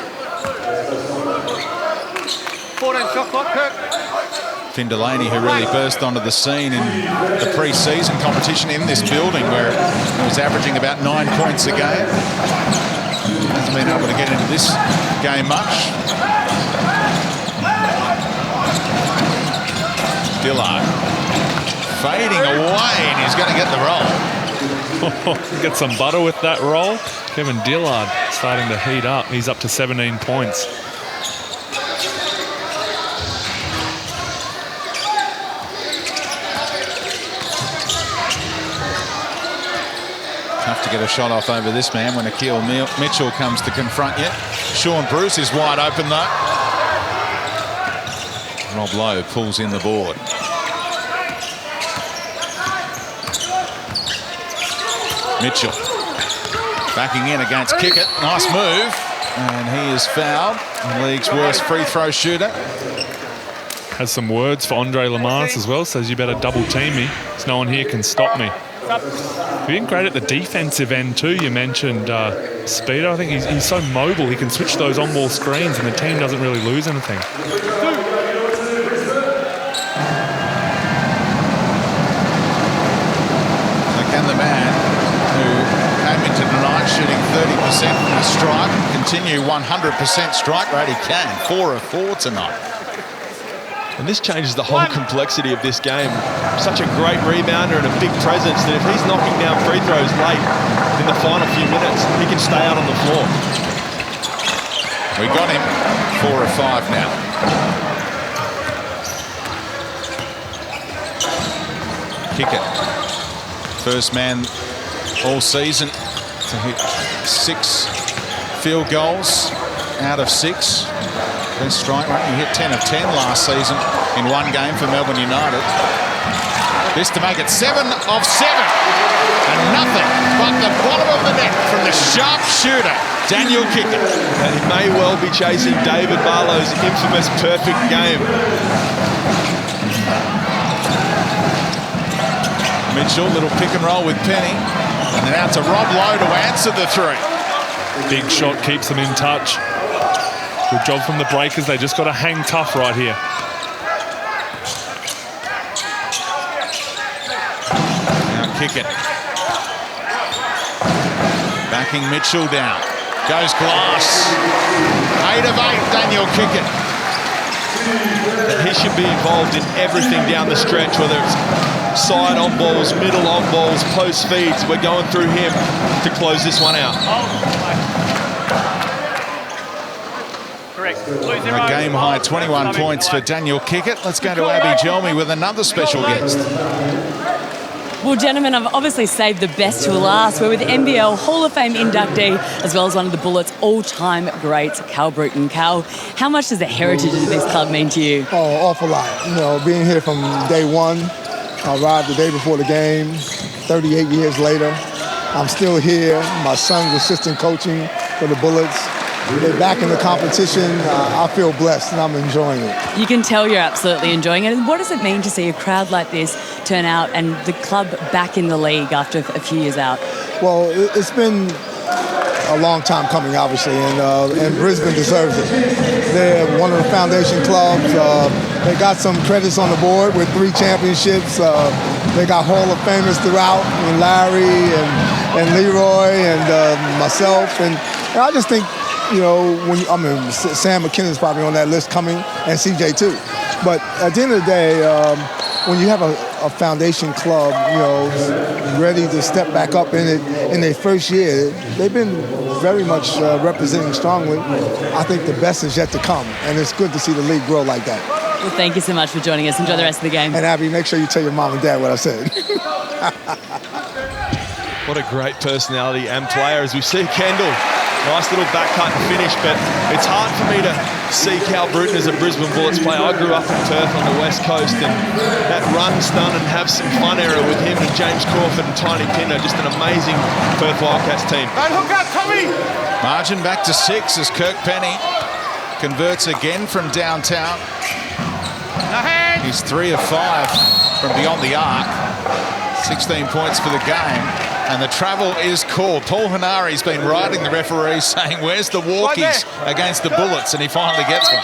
14 shot clock, Kirk. Finn Delaney, who really burst onto the scene in the pre-season competition in this building, where he was averaging about 9 points a game. Hasn't been able to get into this game much. Dillard fading away, and he's going to get the roll. Get some butter with that roll. Kevin Dillard starting to heat up. He's up to 17 points. Tough to get a shot off over this man when Akil Mitchell comes to confront you. Sean Bruce is wide open though. Rob Lowe pulls in the board. Mitchell backing in against Kickett. Nice move. And he is fouled. The league's worst free throw shooter. Has some words for Andre Lamaris as well. Says you better double team me, so no one here can stop me. He's been great at the defensive end too. You mentioned Speedo. I think he's so mobile. He can switch those on-ball screens and the team doesn't really lose anything. Can the man who came into tonight shooting 30% from the stripe continue 100% strike rate, he can. 4 of 4 tonight. And this changes the whole complexity of this game. Such a great rebounder and a big presence that if he's knocking down free throws late in the final few minutes, he can stay out on the floor. We got him. 4 of 5 now. Kick it. First man all season to hit 6 field goals out of 6. Best strike rate. He hit 10 of 10 last season in one game for Melbourne United. This to make it 7 of 7. And nothing but the bottom of the net from the sharpshooter, Daniel Kickett. And he may well be chasing David Barlow's infamous perfect game. Mitchell, little pick and roll with Penny. And then out to Rob Lowe to answer the 3. Big shot keeps them in touch. Good job from the Breakers. They just got to hang tough right here. Now Kickett. Backing Mitchell down. Goes Glass. 8 of 8, Daniel Kickett. And he should be involved in everything down the stretch, whether it's side on balls, middle on balls, post feeds. We're going through him to close this one out. A game high 21 points for Daniel Kickett. Let's go to Abby Jelmy with another special guest. Well, gentlemen, I've obviously saved the best till last. We're with NBL Hall of Fame inductee, as well as one of the Bullets' all-time greats, Cal Bruton. Cal, how much does the heritage of this club mean to you? Oh, awful lot. You know, being here from day one, I arrived the day before the game, 38 years later. I'm still here. My son's assistant coaching for the Bullets. They're back in the competition. I feel blessed and I'm enjoying it. You can tell you're absolutely enjoying it. And what does it mean to see a crowd like this turn out and the club back in the league after a few years out? Well, it's been a long time coming, obviously, and Brisbane deserves it. They're one of the foundation clubs. They got some credits on the board with 3 championships. They got Hall of Famers throughout, and Larry and Leroy and myself. And I just think, you know, Sam McKinnon's probably on that list coming, and CJ too. But at the end of the day, when you have a foundation club, you know, ready to step back up in it in their first year, they've been very much representing strongly. I think the best is yet to come, and it's good to see the league grow like that. Well, thank you so much for joining us. Enjoy the rest of the game. And Abby, make sure you tell your mom and dad what I said. What a great personality and player as we see Kendall. Nice little back cut and finish, but it's hard for me to see Cal Bruton as a Brisbane Bullets player. I grew up in Perth on the West Coast, and that run, stun and have some fun era with him and James Crawford and Tiny Pinner, just an amazing Perth Wildcats team. Don't hook up, Tommy! Margin back to 6 as Kirk Penny converts again from downtown. He's 3 of 5 from beyond the arc. 16 points for the game. And the travel is called. Paul Hanari's been riding the referee saying, where's the walkies against the Bullets? And he finally gets one.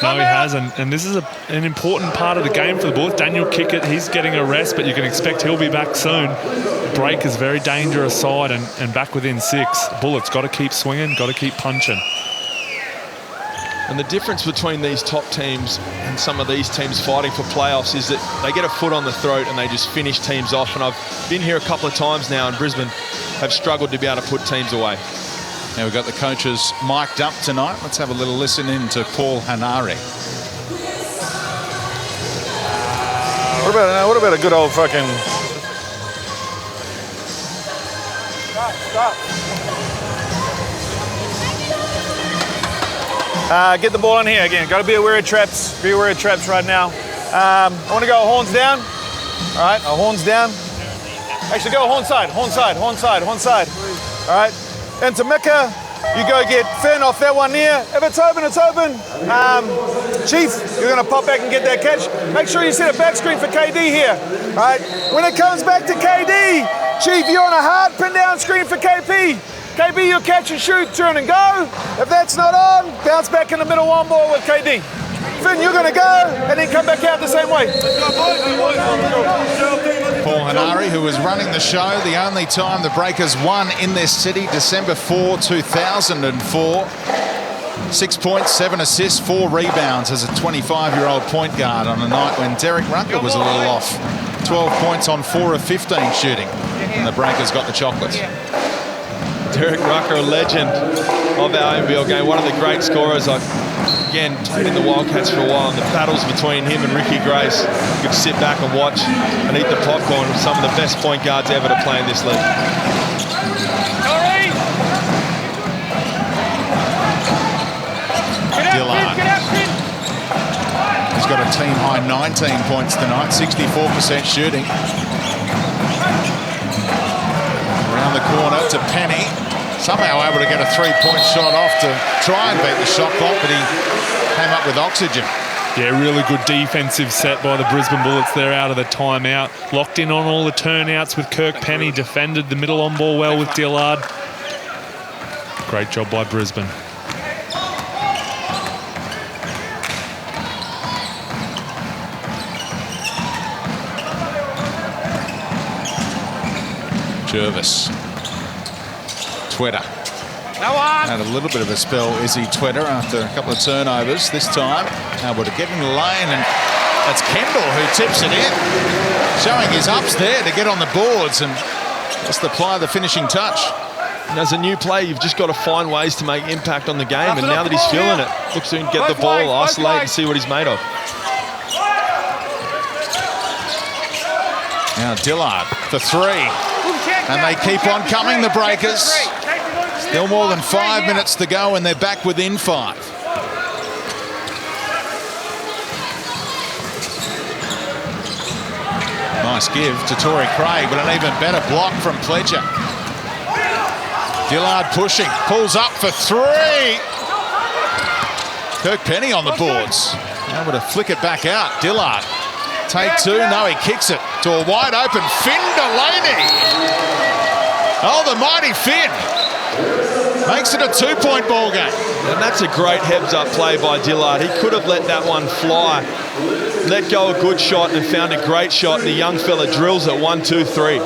No, he has, and this is an important part of the game for the Bullets. Daniel Kickett, he's getting a rest, but you can expect he'll be back soon. Break is very dangerous side and back within 6. Bullets got to keep swinging, got to keep punching. And the difference between these top teams and some of these teams fighting for playoffs is that they get a foot on the throat and they just finish teams off. And I've been here a couple of times now, and Brisbane have struggled to be able to put teams away. Now we've got the coaches mic'd up tonight. Let's have a little listen in to Paul Hanari. What about a good old fucking... Stop. Get the ball in here again. Got to be aware of traps. Be aware of traps right now. I want to go horns down. All right, horns down. Actually, go horn side. All right. And to Mika, you go get Finn off that one near. If it's open, it's open. Chief, you're going to pop back and get that catch. Make sure you set a back screen for KD here. All right. When it comes back to KD, Chief, you're on a hard pin down screen for KP. KB, you'll catch and shoot, turn and go. If that's not on, bounce back in the middle one ball with KD. Finn, you're going to go and then come back out the same way. Paul Hanari, who was running the show. The only time the Breakers won in this city, December 4, 2004. 6 points, 7 assists, 4 rebounds as a 25-year-old point guard on a night when Derek Rucker was a little off. 12 points on 4 of 15 shooting. And the Breakers got the chocolates. Derek Rucker, a legend of our NBL game. One of the great scorers. Again, played in the Wildcats for a while. And the battles between him and Ricky Grace, you could sit back and watch and eat the popcorn with some of the best point guards ever to play in this league. Dillard. He's got a team-high 19 points tonight, 64% shooting. Around the corner to Penny. Somehow able to get a 3-point shot off to try and beat the shot clock, but he came up with oxygen. Yeah, really good defensive set by the Brisbane Bullets there out of the timeout. Locked in on all the turnouts with Kirk Penny, defended the middle on ball well with Dillard. Great job by Brisbane. Jervis. Twitter. Had a little bit of a spell, Izzy Twitter, after a couple of turnovers this time. Able to get in the lane, and that's Kendall who tips it in. Showing his ups there to get on the boards and just apply the finishing touch. And as a new player, you've just got to find ways to make impact on the game. And now that he's feeling it, looks to get the ball, isolate and see what he's made of. Now Dillard for 3. And they keep on coming, the Breakers. Still more than 5 minutes to go, and they're back within 5. Nice give to Torrey Craig, but an even better block from Pledger. Dillard pushing, pulls up for 3. Kirk Penny on the boards. Able to flick it back out. Dillard. Take 2. No, he kicks it to a wide open Finn Delaney. Oh, the mighty Finn. Makes it a 2-point ball game. And that's a great heads-up play by Dillard. He could have let that one fly. Let go a good shot and found a great shot. And the young fella drills it 1, 2, 3.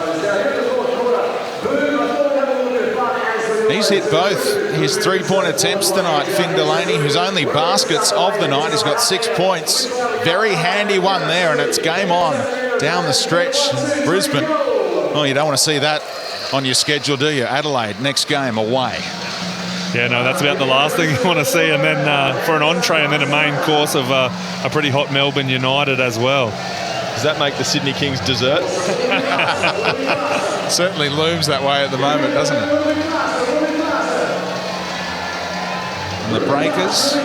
He's hit both his 3-point attempts tonight, Finn Delaney, whose only baskets of the night. He's got 6 points. Very handy one there, and it's game on down the stretch. Brisbane, oh, you don't want to see that on your schedule, do you? Adelaide, next game away. Yeah, no, that's about the last thing you want to see. And then for an entree and then a main course of a pretty hot Melbourne United as well. Does that make the Sydney Kings dessert? Certainly looms that way at the moment, doesn't it? And the Breakers,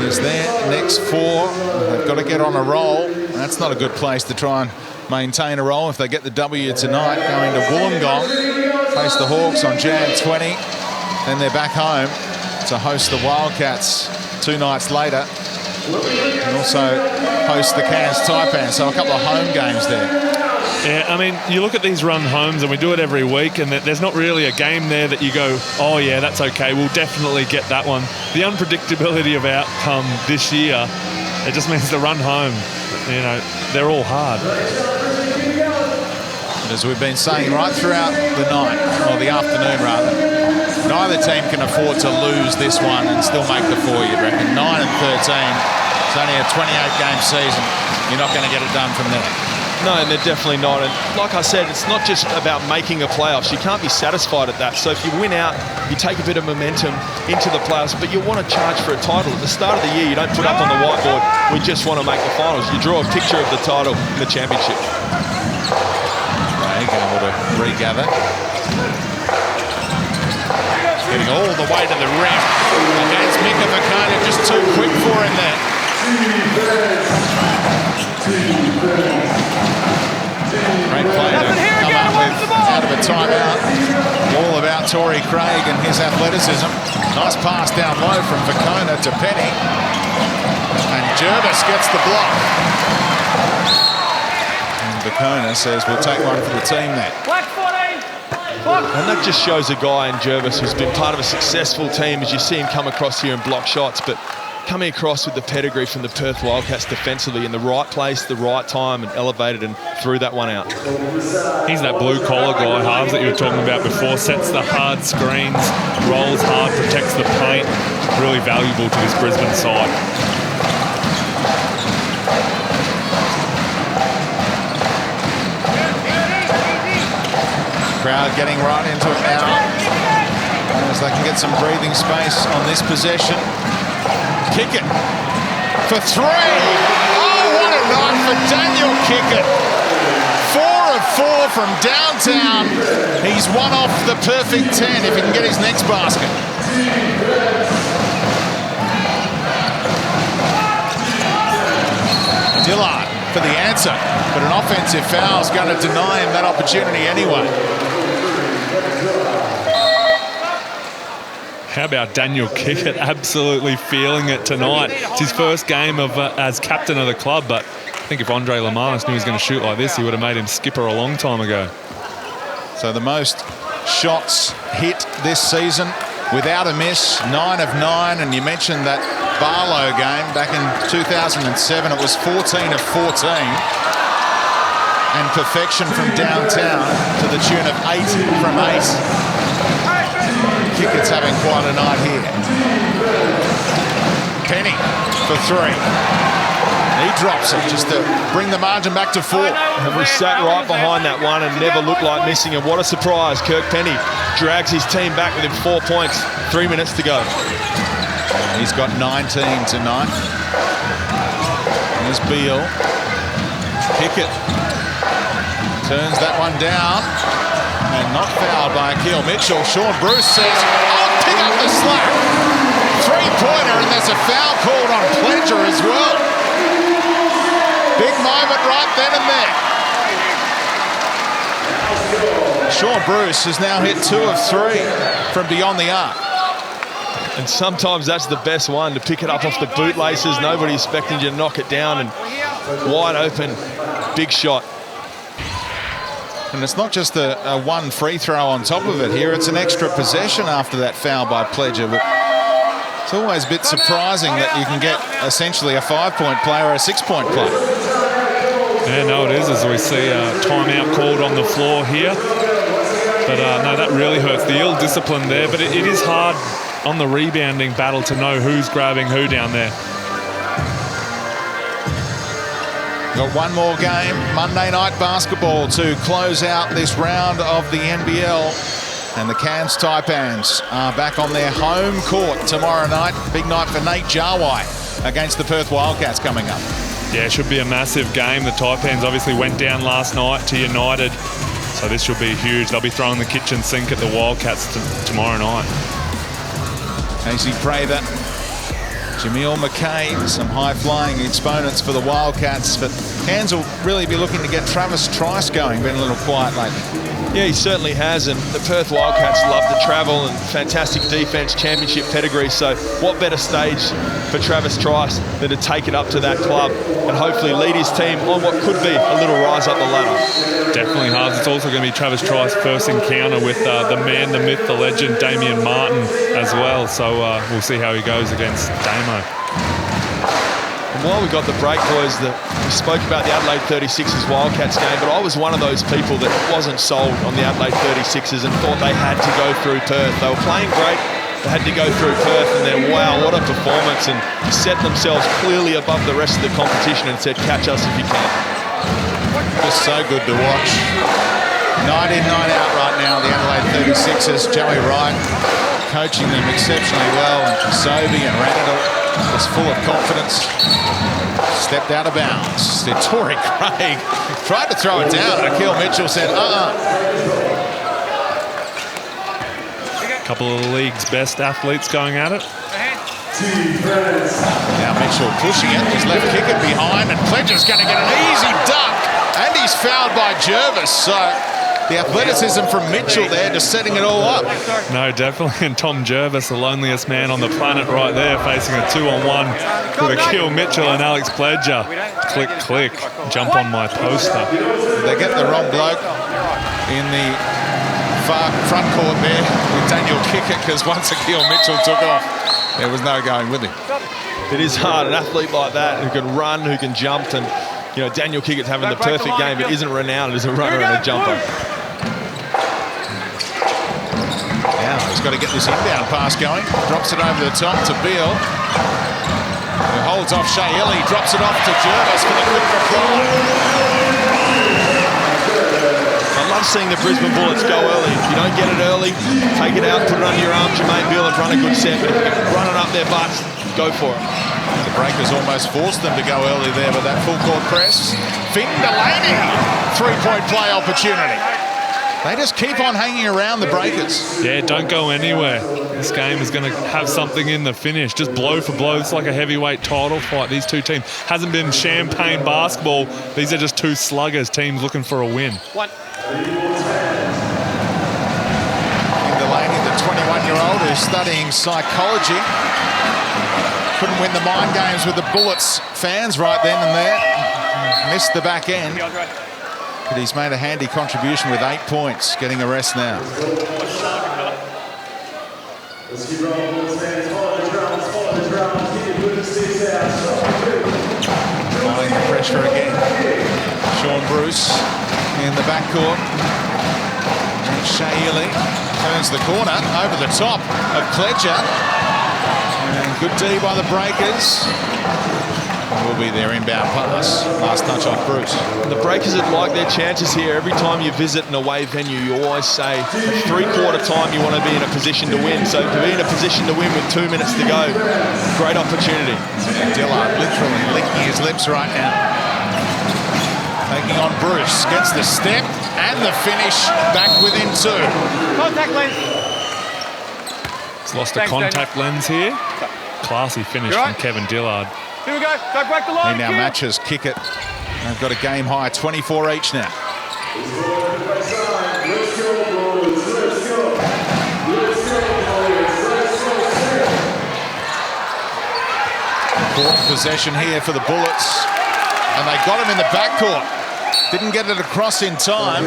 is their next 4. They've got to get on a roll. That's not a good place to try and maintain a roll if they get the W tonight. Going to Wollongong, face the Hawks on Jan 20. Then they're back home to host the Wildcats 2 nights later. And also host the Cairns Taipan, so a couple of home games there. Yeah, I mean, you look at these run homes, and we do it every week, and there's not really a game there that you go, oh yeah, that's okay, we'll definitely get that one. The unpredictability of outcome this year, it just means the run home, you know, they're all hard. And as we've been saying right throughout the night, or the afternoon rather, neither team can afford to lose this one and still make the 4, you'd reckon. 9 and 13, it's only a 28-game season. You're not going to get it done from there. No, and they're definitely not. And like I said, it's not just about making a playoffs. You can't be satisfied at that. So if you win out, you take a bit of momentum into the playoffs, but you want to charge for a title. At the start of the year, you don't put up on the whiteboard, we just want to make the finals. You draw a picture of the title in the championship. Craig able to regather. Getting all the way to the rim against Mika Vakona, just too quick for him there. Great play to come up with out of a timeout. All about Torrey Craig and his athleticism. Nice pass down low from Vakona to Penny. And Jervis gets the block. And Vakona says we'll take one for the team there. And that just shows a guy in Jervis who's been part of a successful team as you see him come across here and block shots. But coming across with the pedigree from the Perth Wildcats defensively in the right place, the right time, and elevated and threw that one out. He's that blue-collar guy, halves, that you were talking about before. Sets the hard screens, rolls hard, protects the paint. Really valuable to this Brisbane side. Crowd getting right into it now, as they can get some breathing space on this possession. Kick it for three. Oh, what a night for Daniel Kickett. 4 of 4 from downtown. He's one off the perfect 10 if he can get his next basket. Dillard for the answer, but an offensive foul is going to deny him that opportunity anyway. How about Daniel Kickett absolutely feeling it tonight? It's his first game of as captain of the club, but I think if Andre Lamanis knew he was going to shoot like this, he would have made him skipper a long time ago. So the most shots hit this season without a miss, 9 of 9, and you mentioned that Barlow game back in 2007, it was 14 of 14. And perfection from downtown to the tune of 8 from 8. Kickett's having quite a night here. Penny for 3. He drops it just to bring the margin back to 4. And we sat right behind that one and never looked like missing. And what a surprise. Kirk Penny drags his team back within 4 points. 3 minutes to go. He's got 19 tonight. There's Beal. Kickett turns that one down. And not fouled by Akil Mitchell. Sean Bruce says, I'll pick up the slack. 3-pointer, and there's a foul called on Pledger as well. Big moment right then and there. Sean Bruce has now hit 2 of 3 from beyond the arc. And sometimes that's the best one, to pick it up off the bootlaces. Nobody expecting you to knock it down, and wide open, big shot. And it's not just a one free throw on top of it here, it's an extra possession after that foul by Pledger. But it's always a bit surprising that you can get essentially a 5-point play or a 6-point play. Yeah, no, it is, as we see a timeout called on the floor here. But no, that really hurts. The ill discipline there, but it is hard on the rebounding battle to know who's grabbing who down there. Got one more game, Monday night basketball, to close out this round of the NBL. And the Cairns Taipans are back on their home court tomorrow night. Big night for Nate Jarwai against the Perth Wildcats coming up. Yeah, it should be a massive game. The Taipans obviously went down last night to United, so this should be huge. They'll be throwing the kitchen sink at the Wildcats tomorrow night. Casey Prather, Jameel McKay, some high-flying exponents for the Wildcats, but Cairns will really be looking to get Travis Trice going. Been a little quiet lately. Yeah, he certainly has, and the Perth Wildcats love to travel and fantastic defence, championship pedigree, so what better stage for Travis Trice than to take it up to that club and hopefully lead his team on what could be a little rise up the ladder. Definitely hard. It's also going to be Travis Trice's first encounter with the man, the myth, the legend, Damian Martin as well, so we'll see how he goes against Damo. And while we got the break, boys, we spoke about the Adelaide 36ers Wildcats game, but I was one of those people that wasn't sold on the Adelaide 36ers and thought they had to go through Perth. They were playing great, they had to go through Perth, and then, wow, what a performance, and set themselves clearly above the rest of the competition and said, catch us if you can. Just so good to watch. Night in, night out right now, the Adelaide 36ers. Joey Wright coaching them exceptionally well, and Sobey and Randall was full of confidence. Stepped out of bounds. Tory Craig tried to throw it down, and Akil Mitchell said, A couple of the league's best athletes going at it. Now Mitchell pushing it. He's left kick it behind, and Pledger's going to get an easy dunk. And he's fouled by Jervis. So the athleticism from Mitchell there, just setting it all up. No, definitely. And Tom Jervis, the loneliest man on the planet right there, facing a 2-on-1 with Akil Mitchell and Alex Pledger. Click, click. Jump on my poster. They get the wrong bloke in the far front court there with Daniel Kickett, because once Akil Mitchell took off, there was no going with him. It is hard. An athlete like that who can run, who can jump, and Daniel Kickett's having the perfect game, but isn't renowned as a runner and a jumper. Now he's got to get this inbound pass going. Drops it over the top to Beale. Who holds off Shea Ellie, drops it off to Jervis for the quick reply. I love seeing the Brisbane Bullets go early. If you don't get it early, take it out, put it under your arm, Jermaine Beale, and run a good set. But if you can run it up their butts, go for it. The Breakers almost forced them to go early there with that full court press. Finn Delaney, three-point play opportunity. They just keep on hanging around the Breakers. Yeah, don't go anywhere. This game is going to have something in the finish. Just blow for blow. It's like a heavyweight title fight. These two teams. Hasn't been champagne basketball. These are just two sluggers, teams looking for a win. Finn Delaney, the 21-year-old who's studying psychology. Couldn't win the mind games with the Bullets fans right then and there. Missed the back end. But he's made a handy contribution with 8 points, getting a rest now. Applying the pressure again. Sean Bruce in the backcourt. Shea Ely turns the corner over the top of Kledger. And good D by the Breakers. Will be their inbound pass. Last touch off Bruce. And the Breakers would like their chances here. Every time you visit an away venue, you always say at three-quarter time you want to be in a position to win. So to be in a position to win with 2 minutes to go, great opportunity. Dillard literally licking his lips right now. Taking on Bruce. Gets the step and the finish back within 2. Contact lens. He's lost a contact lens here. Classy finish from Kevin Dillard. Here we go. Go break the line. He now matches Kickett. They've got a game high 24 each now. Important possession here for the Bullets. And they got him in the backcourt. Didn't get it across in time.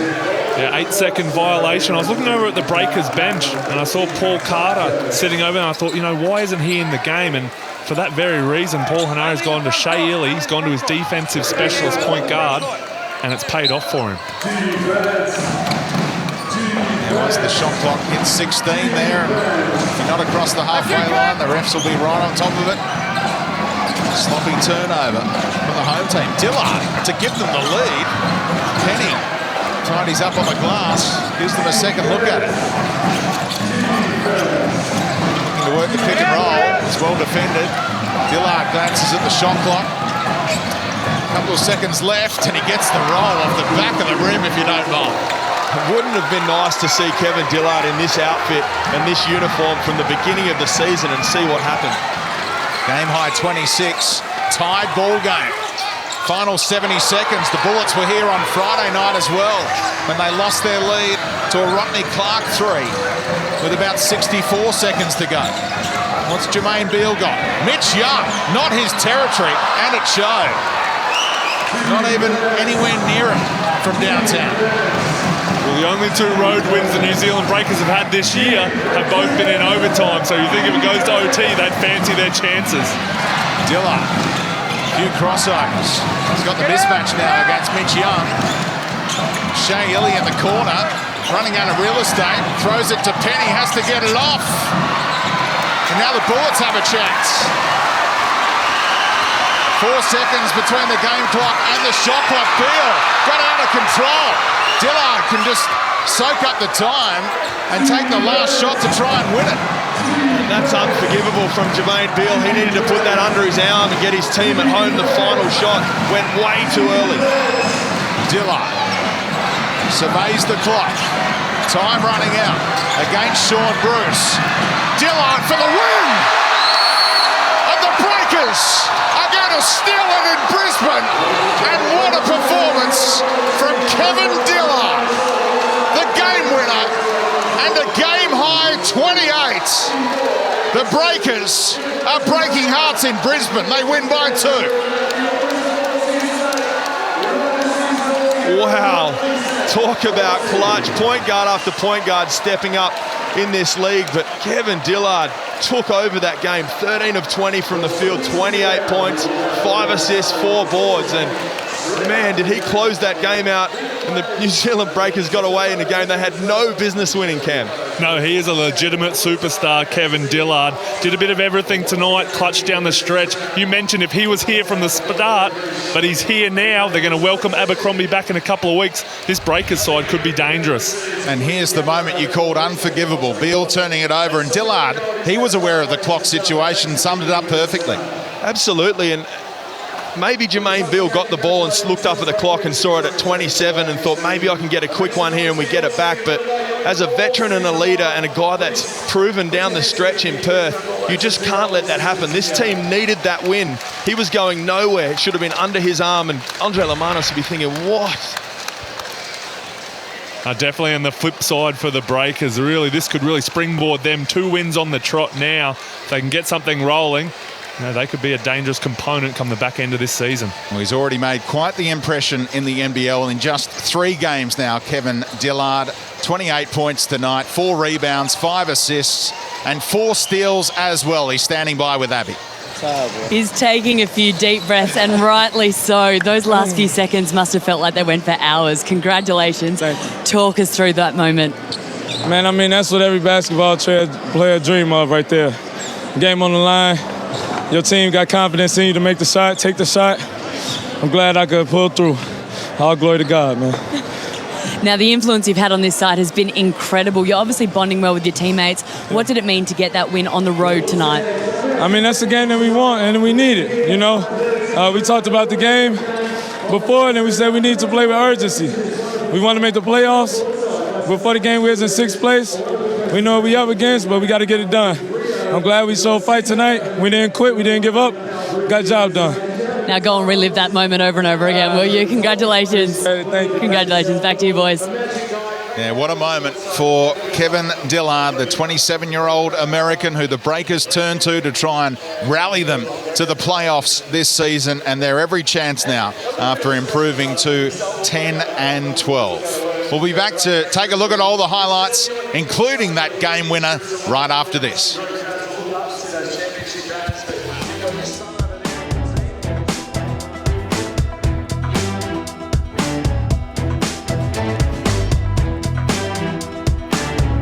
Yeah, 8-second violation. I was looking over at the Breakers bench and I saw Paul Carter sitting over and I thought, why isn't he in the game? And for that very reason, Paul Hanari's gone to Shea Ely. He's gone to his defensive specialist point guard, and it's paid off for him. Now once the shot clock hits 16 there, if you're not across the halfway line, the refs will be right on top of it. Sloppy turnover from the home team. Dillard to give them the lead. Penny tidies up on the glass, gives them a second look at it. To work the pick and roll. It's well defended. Dillard glances at the shot clock. A couple of seconds left and he gets the roll off the back of the rim, if you don't mind. It wouldn't have been nice to see Kevin Dillard in this outfit and this uniform from the beginning of the season and see what happened. Game high 26. Tied ball game. Final 70 seconds. The Bullets were here on Friday night as well when they lost their lead to a Rodney Clark 3 with about 64 seconds to go. What's Jermaine Beale got? Mitch Young, not his territory, and it showed. Not even anywhere near it from downtown. Well, the only 2 road wins the New Zealand Breakers have had this year have both been in overtime, so you think if it goes to OT, they'd fancy their chances. Dillard, few crossovers. He's got the mismatch now against Mitch Young. Shea Ely in the corner, running out of real estate, throws it to Penny, has to get it off. And now the Bullets have a chance. 4 seconds between the game clock and the shot clock. Beale got out of control. Dillard can just soak up the time and take the last shot to try and win it. And that's unforgivable from Jermaine Beale. He needed to put that under his arm and get his team at home. The final shot went way too early. Dillard surveys the clock. Time running out against Sean Bruce. Dillard for the win! And the Breakers are going to steal it in Brisbane. And what a performance from Kevin Dillard. The game winner and a game high 28. The Breakers are breaking hearts in Brisbane. They win by 2. Wow. Talk about clutch. Point guard after point guard stepping up in this league. But Kevin Dillard took over that game. 13 of 20 from the field, 28 points, 5 assists, 4 boards. And man, did he close that game out. And the New Zealand Breakers got away in a game they had no business winning, Cam. No, he is a legitimate superstar, Kevin Dillard. Did a bit of everything tonight, clutched down the stretch. You mentioned if he was here from the start, but he's here now. They're going to welcome Abercrombie back in a couple of weeks. This Breakers side could be dangerous. And here's the moment you called unforgivable. Beale turning it over, and Dillard, he was aware of the clock situation, summed it up perfectly. Absolutely, and maybe Jermaine Beale got the ball and looked up at the clock and saw it at 27 and thought maybe I can get a quick one here and we get it back. But as a veteran and a leader and a guy that's proven down the stretch in Perth, you just can't let that happen. This team needed that win. He was going nowhere. It should have been under his arm, and Andre Lamanos would be thinking, what? Definitely on the flip side for the Breakers. This could really springboard them. 2 wins on the trot now. If they can get something rolling, they could be a dangerous component come the back end of this season. Well, he's already made quite the impression in the NBL in just 3 games now. Kevin Dillard, 28 points tonight, 4 rebounds, 5 assists, and 4 steals as well. He's standing by with Abby. He's taking a few deep breaths, and rightly so. Those last few seconds must have felt like they went for hours. Congratulations. Talk us through that moment. Man, I mean, that's what every basketball player dream of right there. Game on the line. Your team got confidence in you to make the shot, take the shot. I'm glad I could pull through. All glory to God, man. Now, the influence you've had on this side has been incredible. You're obviously bonding well with your teammates. What did it mean to get that win on the road tonight? I mean, that's the game that we want and we need it, you know. We talked about the game before, and then we said we need to play with urgency. We want to make the playoffs. Before the game, we was in 6th place. We know what we up against, but we got to get it done. I'm glad we showed fight tonight. We didn't quit. We didn't give up. Got the job done. Now go and relive that moment over and over again, will you? Congratulations. Thank you. Congratulations. Back to you, boys. Yeah, what a moment for Kevin Dillard, the 27-year-old American who the Breakers turn to try and rally them to the playoffs this season, and they're every chance now after improving to 10-12. We'll be back to take a look at all the highlights, including that game winner, right after this.